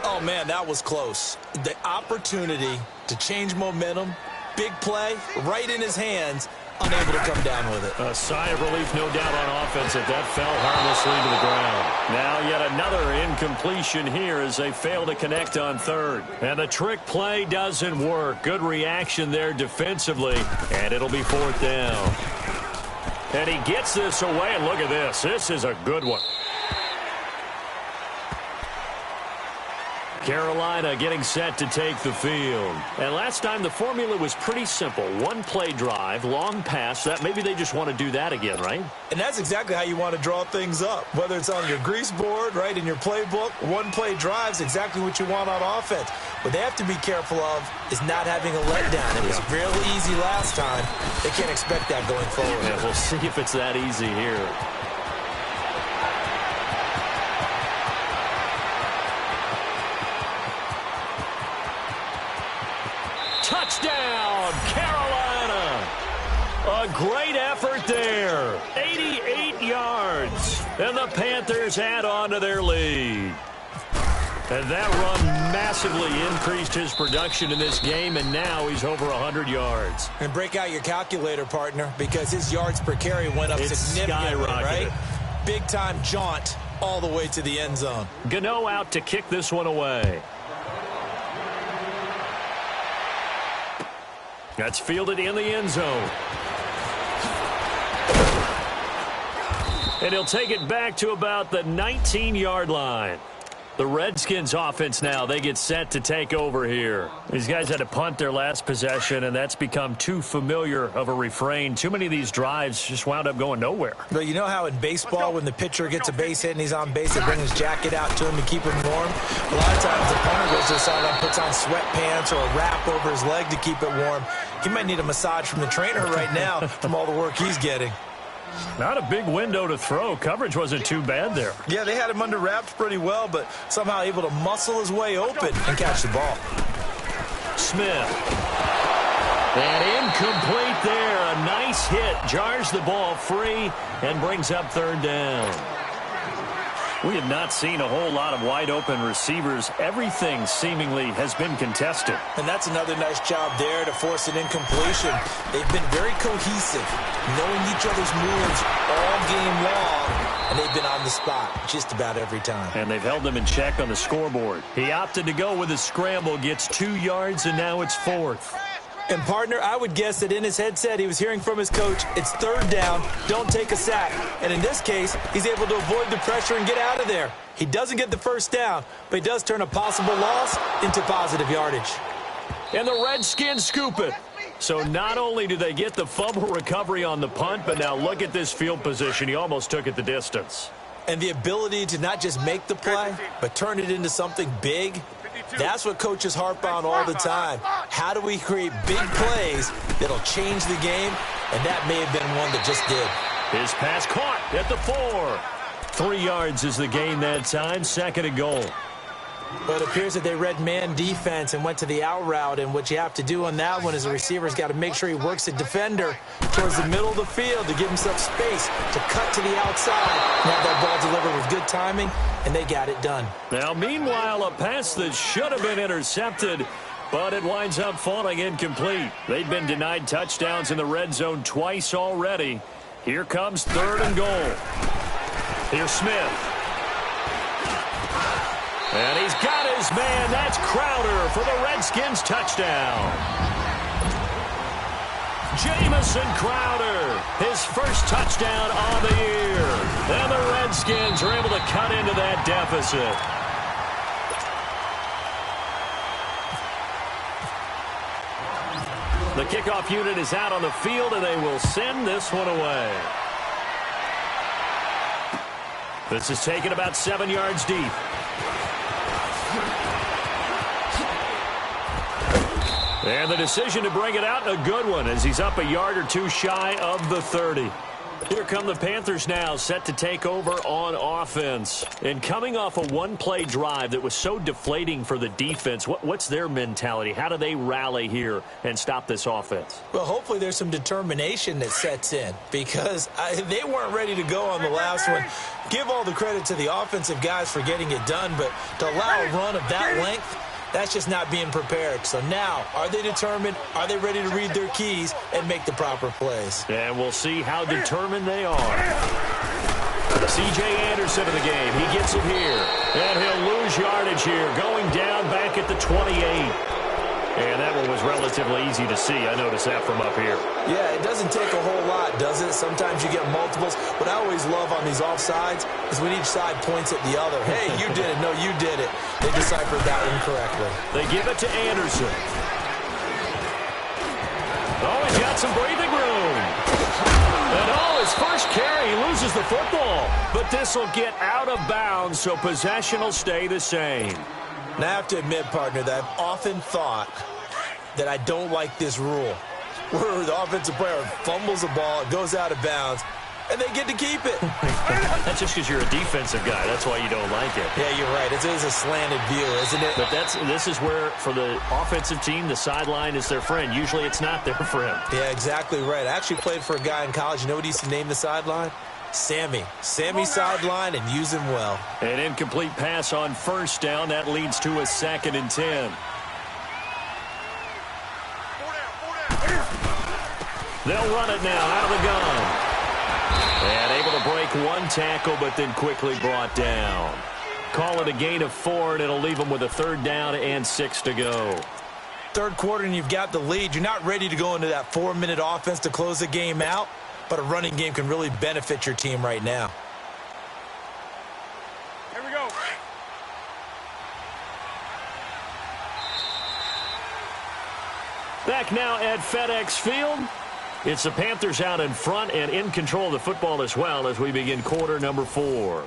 Oh, man, that was close. The opportunity to change momentum, big play, right in his hands, unable to come down with it. A sigh of relief, no doubt, on offense that fell harmlessly to the ground. Now yet another incompletion here as they fail to connect on 3rd. And the trick play doesn't work. Good reaction there defensively, and it'll be 4th down. And he gets this away, and look at this. This is a good one. Carolina getting set to take the field. And last time the formula was pretty simple. One play drive, long pass. That maybe they just want to do that again, right? And that's exactly how you want to draw things up. Whether it's on your grease board, right, in your playbook, one play drive is exactly what you want on offense. What they have to be careful of is not having a letdown. It was real easy last time. They can't expect that going forward. Yeah, we'll see if it's that easy here. Touchdown, Carolina. A great effort there. 88 yards. And the Panthers add on to their lead. And that run massively increased his production in this game, and now he's over 100 yards. And break out your calculator, partner, because his yards per carry went up significantly, right? Big-time jaunt all the way to the end zone. Gano out to kick this one away. That's fielded in the end zone. And he'll take it back to about the 19-yard line. The Redskins offense now, they get set to take over here. These guys had to punt their last possession, and that's become too familiar of a refrain. Too many of these drives just wound up going nowhere. But you know how in baseball, when the pitcher gets a base hit and he's on base, they bring his jacket out to him to keep him warm? A lot of times the punter goes to the sideline, puts on sweatpants or a wrap over his leg to keep it warm. He might need a massage from the trainer right now from all the work he's getting. Not a big window to throw. Coverage wasn't too bad there. Yeah, they had him under wraps pretty well, but somehow able to muscle his way open and catch the ball. Smith. And incomplete there. A nice hit. Jars the ball free and brings up 3rd down. We have not seen a whole lot of wide-open receivers. Everything seemingly has been contested. And that's another nice job there to force an incompletion. They've been very cohesive, knowing each other's moves all game long, and they've been on the spot just about every time. And they've held them in check on the scoreboard. He opted to go with a scramble, gets 2 yards, and now it's 4th. And, partner, I would guess that in his headset he was hearing from his coach, it's 3rd down, don't take a sack. And in this case, he's able to avoid the pressure and get out of there. He doesn't get the 1st down, but he does turn a possible loss into positive yardage. And the Redskins scoop it. So not only do they get the fumble recovery on the punt, but now look at this field position. He almost took it the distance. And the ability to not just make the play, but turn it into something big. That's what coaches harp on all the time. How do we create big plays that'll change the game? And that may have been one that just did. His pass caught at the 4. 3 yards is the gain that time. 2nd and goal. But it appears that they read man defense and went to the out route, and what you have to do on that one is the receiver's got to make sure he works the defender towards the middle of the field to give himself space to cut to the outside and have that ball delivered with good timing, and they got it done. Now, meanwhile, a pass that should have been intercepted, but it winds up falling incomplete. They've been denied touchdowns in the red zone twice already. Here comes 3rd and goal. Here's Smith. And he's got his man. That's Crowder for the Redskins touchdown. Jamison Crowder, his first touchdown on the year. And the Redskins are able to cut into that deficit. The kickoff unit is out on the field, and they will send this one away. This is taken about 7 yards deep. And the decision to bring it out, a good one, as he's up a yard or two shy of the 30. Here come the Panthers now, set to take over on offense. And coming off a one-play drive that was so deflating for the defense, what's their mentality? How do they rally here and stop this offense? Well, hopefully there's some determination that sets in, because they weren't ready to go on the last one. Give all the credit to the offensive guys for getting it done, but to allow a run of that length, that's just not being prepared. So now, are they determined? Are they ready to read their keys and make the proper plays? And we'll see how determined they are. C.J. Anderson in the game. He gets it here. And he'll lose yardage here, going down back at the 28. And that one was relatively easy to see. I noticed that from up here. Yeah, it doesn't take a whole lot, does it? Sometimes you get multiples. What I always love on these offsides is when each side points at the other. Hey, you did it. No, you did it. They deciphered that one correctly. They give it to Anderson. Oh, he's got some breathing room. And his first carry, he loses the football. But this will get out of bounds, so possession will stay the same. Now, I have to admit, partner, that I've often thought that I don't like this rule, where the offensive player fumbles the ball, it goes out of bounds, and they get to keep it. That's just because you're a defensive guy. That's why you don't like it. Yeah, you're right. It is a slanted view, isn't it? But this is where, for the offensive team, the sideline is their friend. Usually it's not their friend. Yeah, exactly right. I actually played for a guy in college. You know what he used to name the sideline? Sammy. Sammy sideline, and use him well. An incomplete pass on first down. That leads to a 2nd and 10. They'll run it now out of the gun. And able to break one tackle, but then quickly brought down. Call it a gain of 4, and it'll leave them with a 3rd down and 6 to go. Third quarter, and you've got the lead. You're not ready to go into that 4-minute offense to close the game out. But a running game can really benefit your team right now. Here we go. Back now at FedEx Field. It's the Panthers out in front and in control of the football as well as we begin quarter number 4.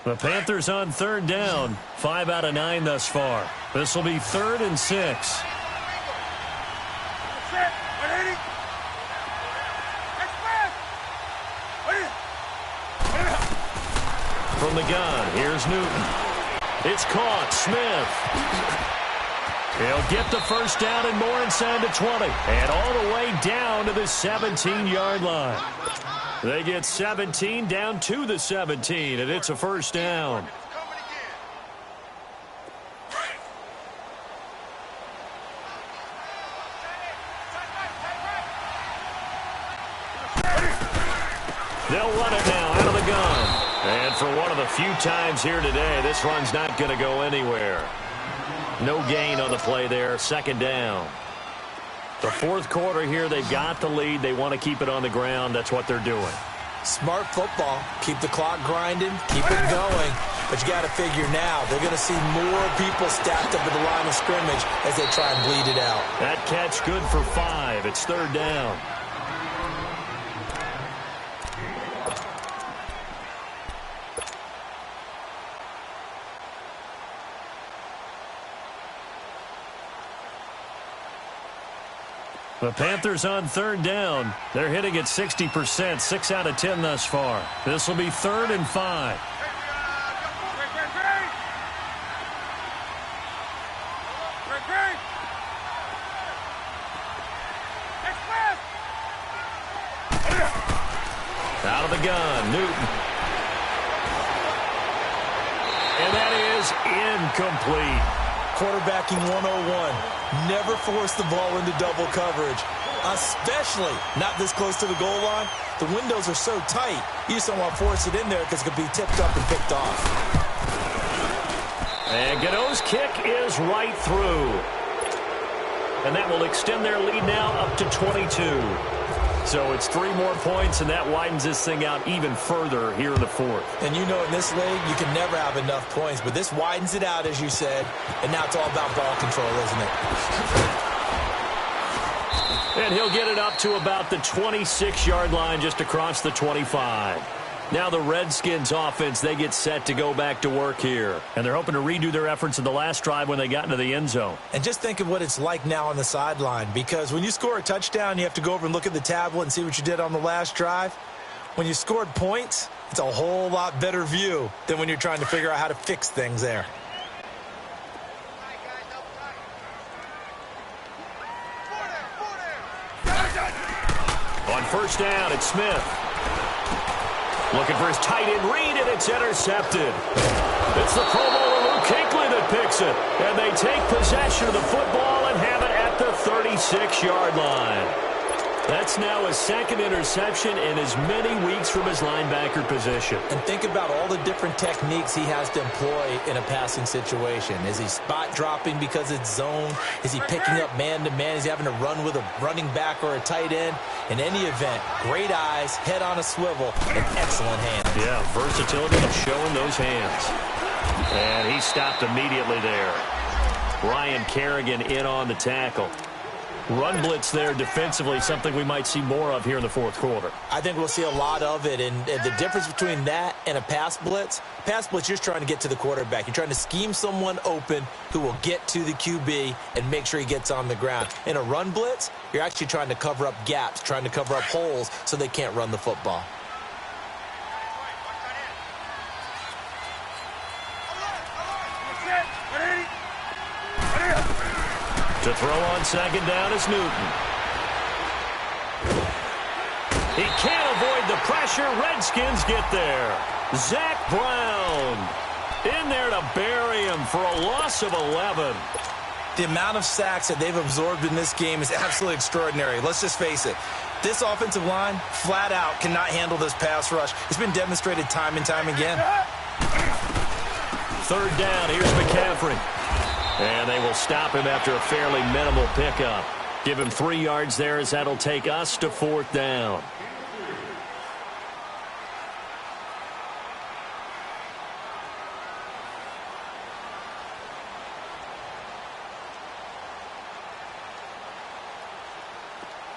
The Panthers on 3rd down. 5 out of 9 thus far. This will be 3rd and 6. From the gun, here's Newton. It's caught. Smith. He'll get the first down and more inside the 20. And all the way down to the 17-yard line. They get 17 down to the 17, and it's a first down. They'll run it now out of the gun. And for one of the few times here today, this run's not going to go anywhere. No gain on the play there. 2nd down. The 4th quarter here, they've got the lead. They want to keep it on the ground. That's what they're doing. Smart football. Keep the clock grinding. Keep it going. But you got to figure now, they're going to see more people stacked up at the line of scrimmage as they try and bleed it out. That catch good for 5. It's 3rd down. The Panthers on third down. They're hitting at 60%, 6 out of 10 thus far. This will be 3rd and 5. Out of the gun, Newton. And that is incomplete. Quarterbacking 101. Never force the ball into double coverage, especially not this close to the goal line. The windows are so tight, you just don't want to force it in there because it could be tipped up and picked off. And Godot's kick is right through. And that will extend their lead now up to 22. So it's 3 more points, and that widens this thing out even further here in the 4th. And you know in this league, you can never have enough points, but this widens it out, as you said, and now it's all about ball control, isn't it? And he'll get it up to about the 26-yard line just across the 25. Now the Redskins offense, they get set to go back to work here. And they're hoping to redo their efforts in the last drive when they got into the end zone. And just think of what it's like now on the sideline, because when you score a touchdown, you have to go over and look at the tablet and see what you did on the last drive. When you scored points, it's a whole lot better view than when you're trying to figure out how to fix things there. On first down, it's Smith. Looking for his tight end read, and it's intercepted. It's the Pro Bowler Luke Kuechly that picks it. And they take possession of the football and have it at the 36-yard line. That's now his 2nd interception in as many weeks from his linebacker position. And think about all the different techniques he has to employ in a passing situation. Is he spot dropping because it's zone? Is he picking up man-to-man? Is he having to run with a running back or a tight end? In any event, great eyes, head on a swivel, and excellent hands. Yeah, versatility and showing those hands. And he stopped immediately there. Ryan Kerrigan in on the tackle. Run blitz there defensively, something we might see more of here in the 4th quarter. I think we'll see a lot of it, and the difference between that and a pass blitz, you're just trying to get to the quarterback. You're trying to scheme someone open who will get to the QB and make sure he gets on the ground. In a run blitz, you're actually trying to cover up gaps, trying to cover up holes so they can't run the football. To throw on second down is Newton. He can't avoid the pressure. Redskins get there. Zach Brown in there to bury him for a loss of 11. The amount of sacks that they've absorbed in this game is absolutely extraordinary. Let's just face it. This offensive line, flat out, cannot handle this pass rush. It's been demonstrated time and time again. 3rd down. Here's McCaffrey. And they will stop him after a fairly minimal pickup. Give him 3 yards there as that'll take us to 4th down.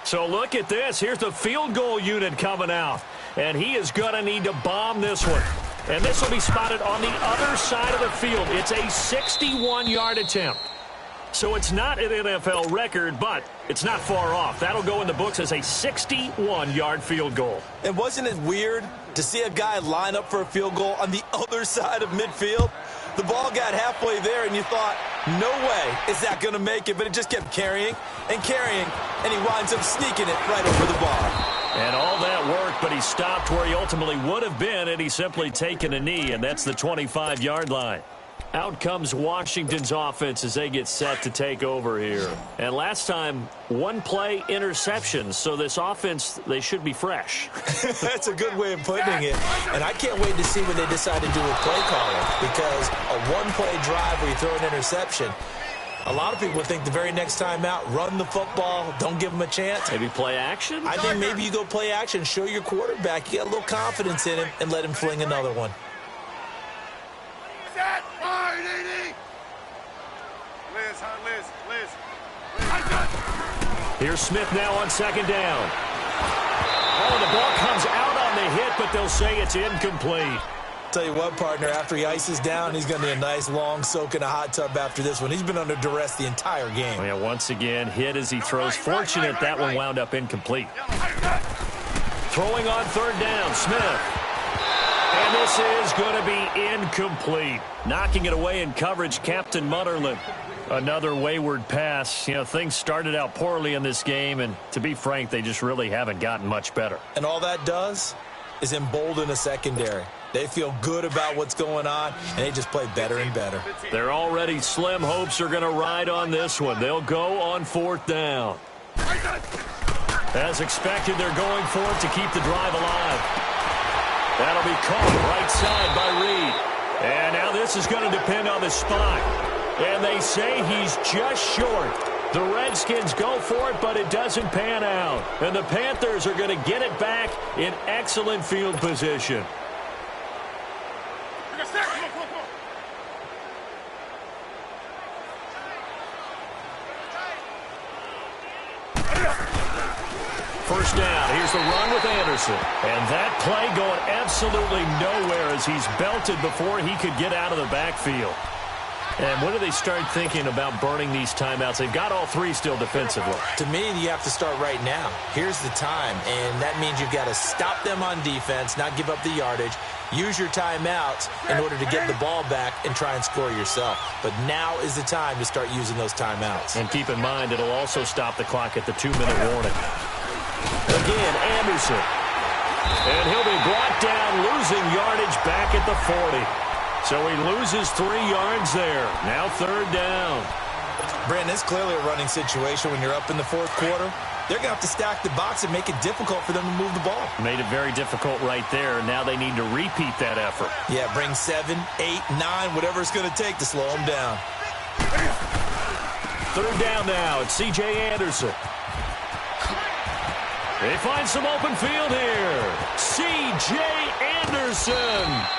So look at this. Here's the field goal unit coming out. And he is going to need to bomb this one. And this will be spotted on the other side of the field. It's a 61-yard attempt. So it's not an NFL record, but it's not far off. That'll go in the books as a 61-yard field goal. And wasn't it weird to see a guy line up for a field goal on the other side of midfield? The ball got halfway there, and you thought, no way is that going to make it. But it just kept carrying, and he winds up sneaking it right over the bar. And all that worked, but he stopped where he ultimately would have been, and he's simply taken a knee, and that's the 25-yard line. Out comes Washington's offense as they get set to take over here. And last time, 1-play interceptions, so this offense, they should be fresh. That's a good way of putting it. And I can't wait to see when they decide to do a play calling, because a 1-play drive where you throw an interception, a lot of people think the very next time out, run the football, don't give them a chance. Maybe play action? I think maybe you go play action, show your quarterback, you got a little confidence in him, and let him fling another one. Here's Smith now on second down. Oh, the ball comes out on the hit, but they'll say it's incomplete. Tell you what, partner, after he ices down, he's going to need a nice long soak in a hot tub after this one. He's been under duress the entire game. Yeah, once again, hit as he throws. Fortunate that one wound up incomplete. Throwing on third down, Smith. And this is going to be incomplete. Knocking it away in coverage, Captain Mutterland. Another wayward pass. You know, things started out poorly in this game, and to be frank, they just really haven't gotten much better. And all that does is embolden a secondary. They feel good about what's going on, and they just play better and better. Their already slim hopes are going to ride on this one. They'll go on fourth down. As expected, they're going for it to keep the drive alive. That'll be caught right side by Reed. And now this is going to depend on the spot. And they say he's just short. The Redskins go for it, but it doesn't pan out. And the Panthers are going to get it back in excellent field position. First down. Here's the run with Anderson. And that play going absolutely nowhere as he's belted before he could get out of the backfield. And when do they start thinking about burning these timeouts? They've got all three still defensively. To me, you have to start right now. Here's the time, and that means you've got to stop them on defense, not give up the yardage, use your timeouts in order to get the ball back and try and score yourself. But now is the time to start using those timeouts. And keep in mind, it'll also stop the clock at the 2-minute warning. Again, Anderson. And he'll be brought down, losing yardage back at the 40. So he loses 3 yards there. Now third down. Brandon, it's clearly a running situation when you're up in the fourth quarter. They're going to have to stack the box and make it difficult for them to move the ball. Made it very difficult right there. Now they need to repeat that effort. Yeah, bring 7, 8, 9, whatever it's going to take to slow them down. Third down now. It's C.J. Anderson. They find some open field here. C.J. Anderson.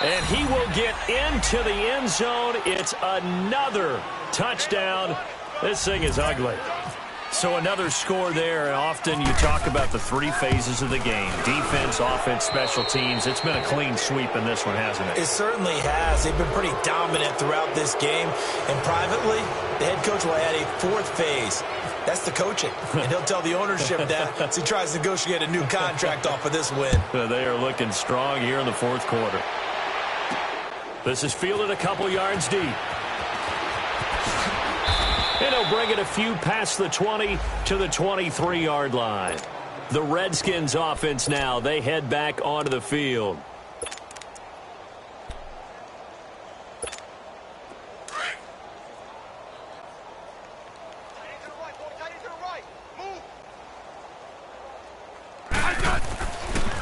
And he will get into the end zone. It's another touchdown. This thing is ugly. So another score there. Often you talk about the 3 phases of the game. Defense, offense, special teams. It's been a clean sweep in this one, hasn't it? It certainly has. They've been pretty dominant throughout this game. And privately, the head coach will add a 4th phase. That's the coaching. And he'll tell the ownership that as he tries to negotiate a new contract off of this win. They are looking strong here in the fourth quarter. This is fielded a couple yards deep. And he'll bring it a few past the 20 to the 23-yard line. The Redskins offense now, they head back onto the field.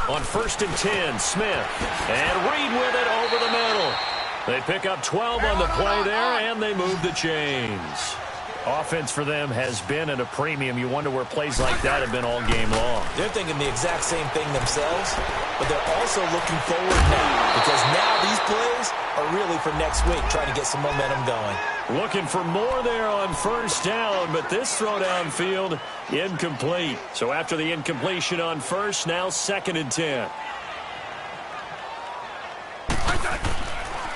On 1st and 10, Smith. And Reed with it over the middle. They pick up 12 on the play there, and they move the chains. Offense for them has been at a premium. You wonder where plays like that have been all game long. They're thinking the exact same thing themselves, but they're also looking forward now because now these plays are really for next week, trying to get some momentum going. Looking for more there on first down, but this throw downfield incomplete. So after the incompletion on first, now 2nd and 10.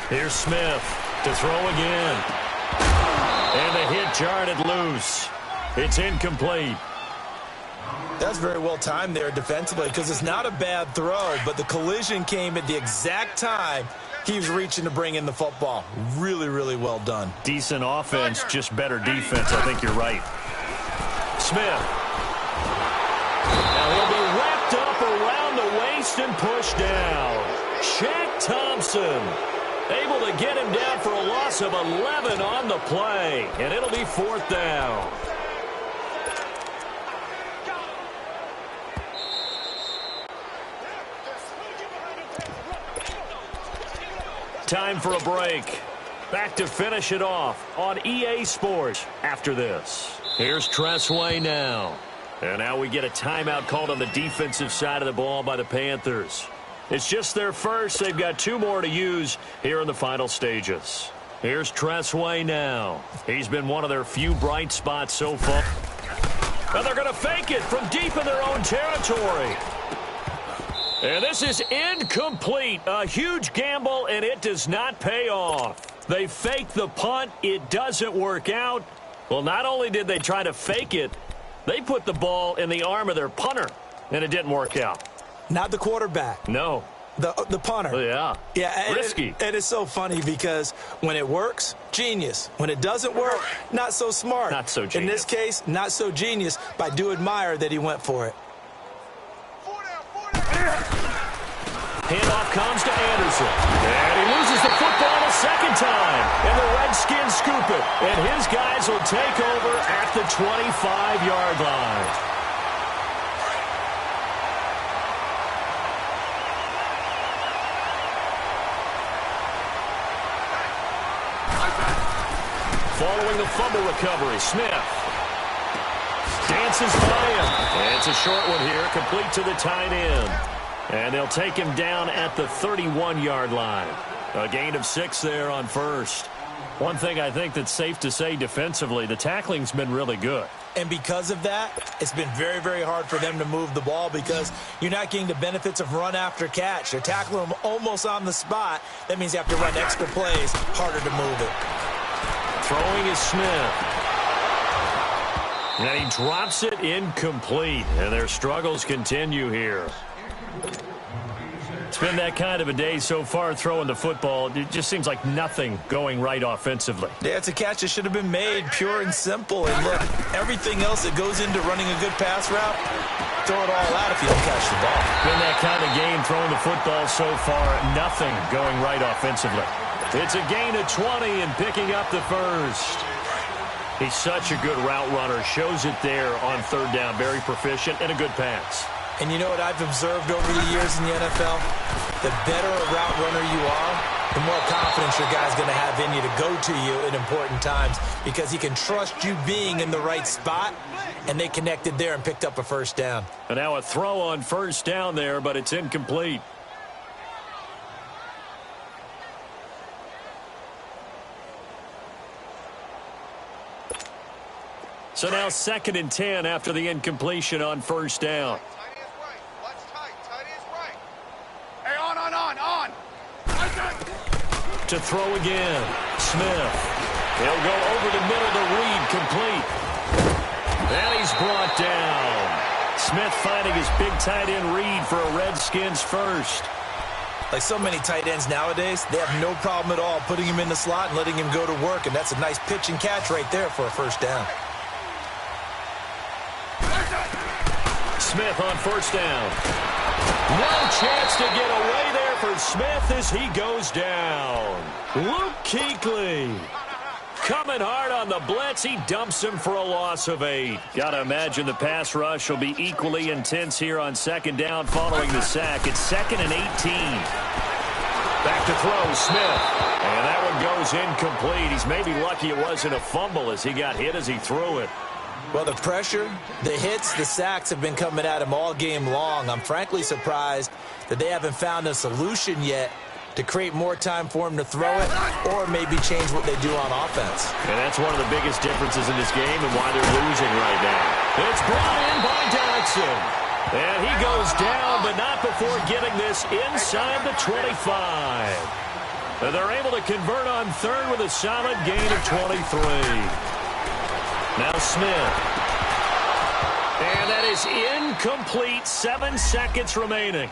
Here's Smith to throw again. And the hit jarred it loose. It's incomplete. That's very well timed there defensively because it's not a bad throw, but the collision came at the exact time he was reaching to bring in the football. Really, really well done. Decent offense, just better defense. I think you're right. Smith. Now he'll be wrapped up around the waist and pushed down. Shaq Thompson able to get him down for a loss of 11 on the play. And it'll be 4th down. Time for a break. Back to finish it off on EA Sports after this. Here's Tressway now. And now we get a timeout called on the defensive side of the ball by the Panthers. It's just their first. They've got 2 more to use here in the final stages. Here's Tressway now. He's been one of their few bright spots so far. And they're going to fake it from deep in their own territory. And this is incomplete. A huge gamble, and it does not pay off. They fake the punt. It doesn't work out. Well, not only did they try to fake it, they put the ball in the arm of their punter, and it didn't work out. Not the quarterback. No. The punter. Yeah. Yeah. Risky. And it's so funny because when it works, genius. When it doesn't work, not so smart. Not so genius. In this case, not so genius, but I do admire that he went for it. Handoff comes to Anderson. And he loses the football a second time. And the Redskins scoop it. And his guys will take over at the 25-yard line. Following the fumble recovery, Smith dances by him. And it's a short one here, complete to the tight end. And they'll take him down at the 31-yard line. A gain of 6 there on first. One thing I think that's safe to say defensively, the tackling's been really good. And because of that, it's been very, very hard for them to move the ball because you're not getting the benefits of run after catch. They're tackling them almost on the spot. That means you have to run extra plays, harder to move it. Throwing is Smith. And he drops it incomplete. And their struggles continue here. It's been that kind of a day so far throwing the football. It just seems like nothing going right offensively. Yeah, it's a catch that should have been made pure and simple. And look, everything else that goes into running a good pass route, throw it all out if you don't catch the ball. Been that kind of game throwing the football so far. Nothing going right offensively. It's a gain of 20 and picking up the first. He's such a good route runner. Shows it there on third down. Very proficient and a good pass. And you know what I've observed over the years in the NFL? The better a route runner you are, the more confidence your guy's going to have in you to go to you at important times because he can trust you being in the right spot, and they connected there and picked up a first down. And now a throw on first down there, but it's incomplete. So now 2nd and 10 after the incompletion on first down. Tight is right. Watch tight. Tight is right. Hey, on. To throw again. Smith. He'll go over the middle to Reed, complete. And he's brought down. Smith finding his big tight end Reed for a Redskins first. Like so many tight ends nowadays, they have no problem at all putting him in the slot and letting him go to work, and that's a nice pitch and catch right there for a first down. Smith on first down. No chance to get away there for Smith as he goes down. Luke Kuechly coming hard on the blitz. He dumps him for a loss of 8. Got to imagine the pass rush will be equally intense here on 2nd down following the sack. It's 2nd and 18. Back to throw, Smith. And that one goes incomplete. He's maybe lucky it wasn't a fumble as he got hit as he threw it. Well, the pressure, the hits, the sacks have been coming at him all game long. I'm frankly surprised that they haven't found a solution yet to create more time for him to throw it or maybe change what they do on offense. And that's one of the biggest differences in this game and why they're losing right now. It's brought in by Dodson. And he goes down, but not before getting this inside the 25. And they're able to convert on third with a solid gain of 23. Now Smith. And that is incomplete. 7 seconds remaining.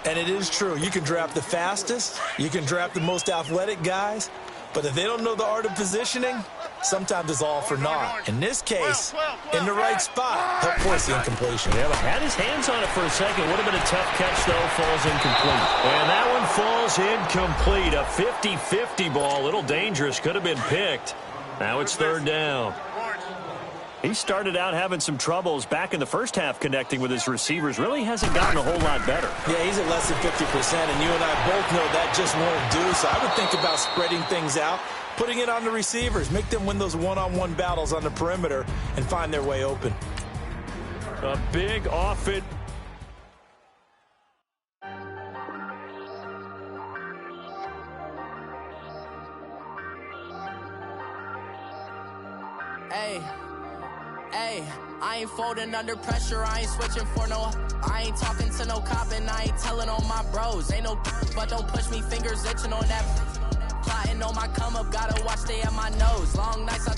And it is true. You can draft the fastest. You can draft the most athletic guys. But if they don't know the art of positioning, sometimes it's all for naught. In this case, in the right spot, help force the incompletion. Yeah, but had his hands on it for a second. Would have been a tough catch, though. Falls incomplete. And that one falls incomplete. A 50-50 ball. A little dangerous. Could have been picked. Now it's 3rd down. He started out having some troubles back in the first half connecting with his receivers. Really hasn't gotten a whole lot better. Yeah, he's at less than 50%, and you and I both know that just won't do. So I would think about spreading things out, putting it on the receivers, make them win those one-on-one battles on the perimeter and find their way open. A big off-it. Hey. Ayy, I ain't folding under pressure, I ain't switching for no. I ain't talking to no cop and I ain't telling on my bros. Ain't no but don't push me, fingers itching on that. Plotting on my come up, gotta watch stay at my nose. Long nights I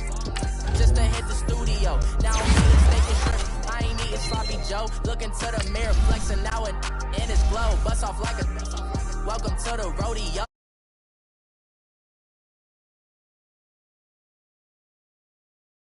just to hit the studio. Now I'm eating steak and shrimp, I ain't eating sloppy Joe. Looking to the mirror, flexing now and in his glow. Bust off like a welcome to the rodeo.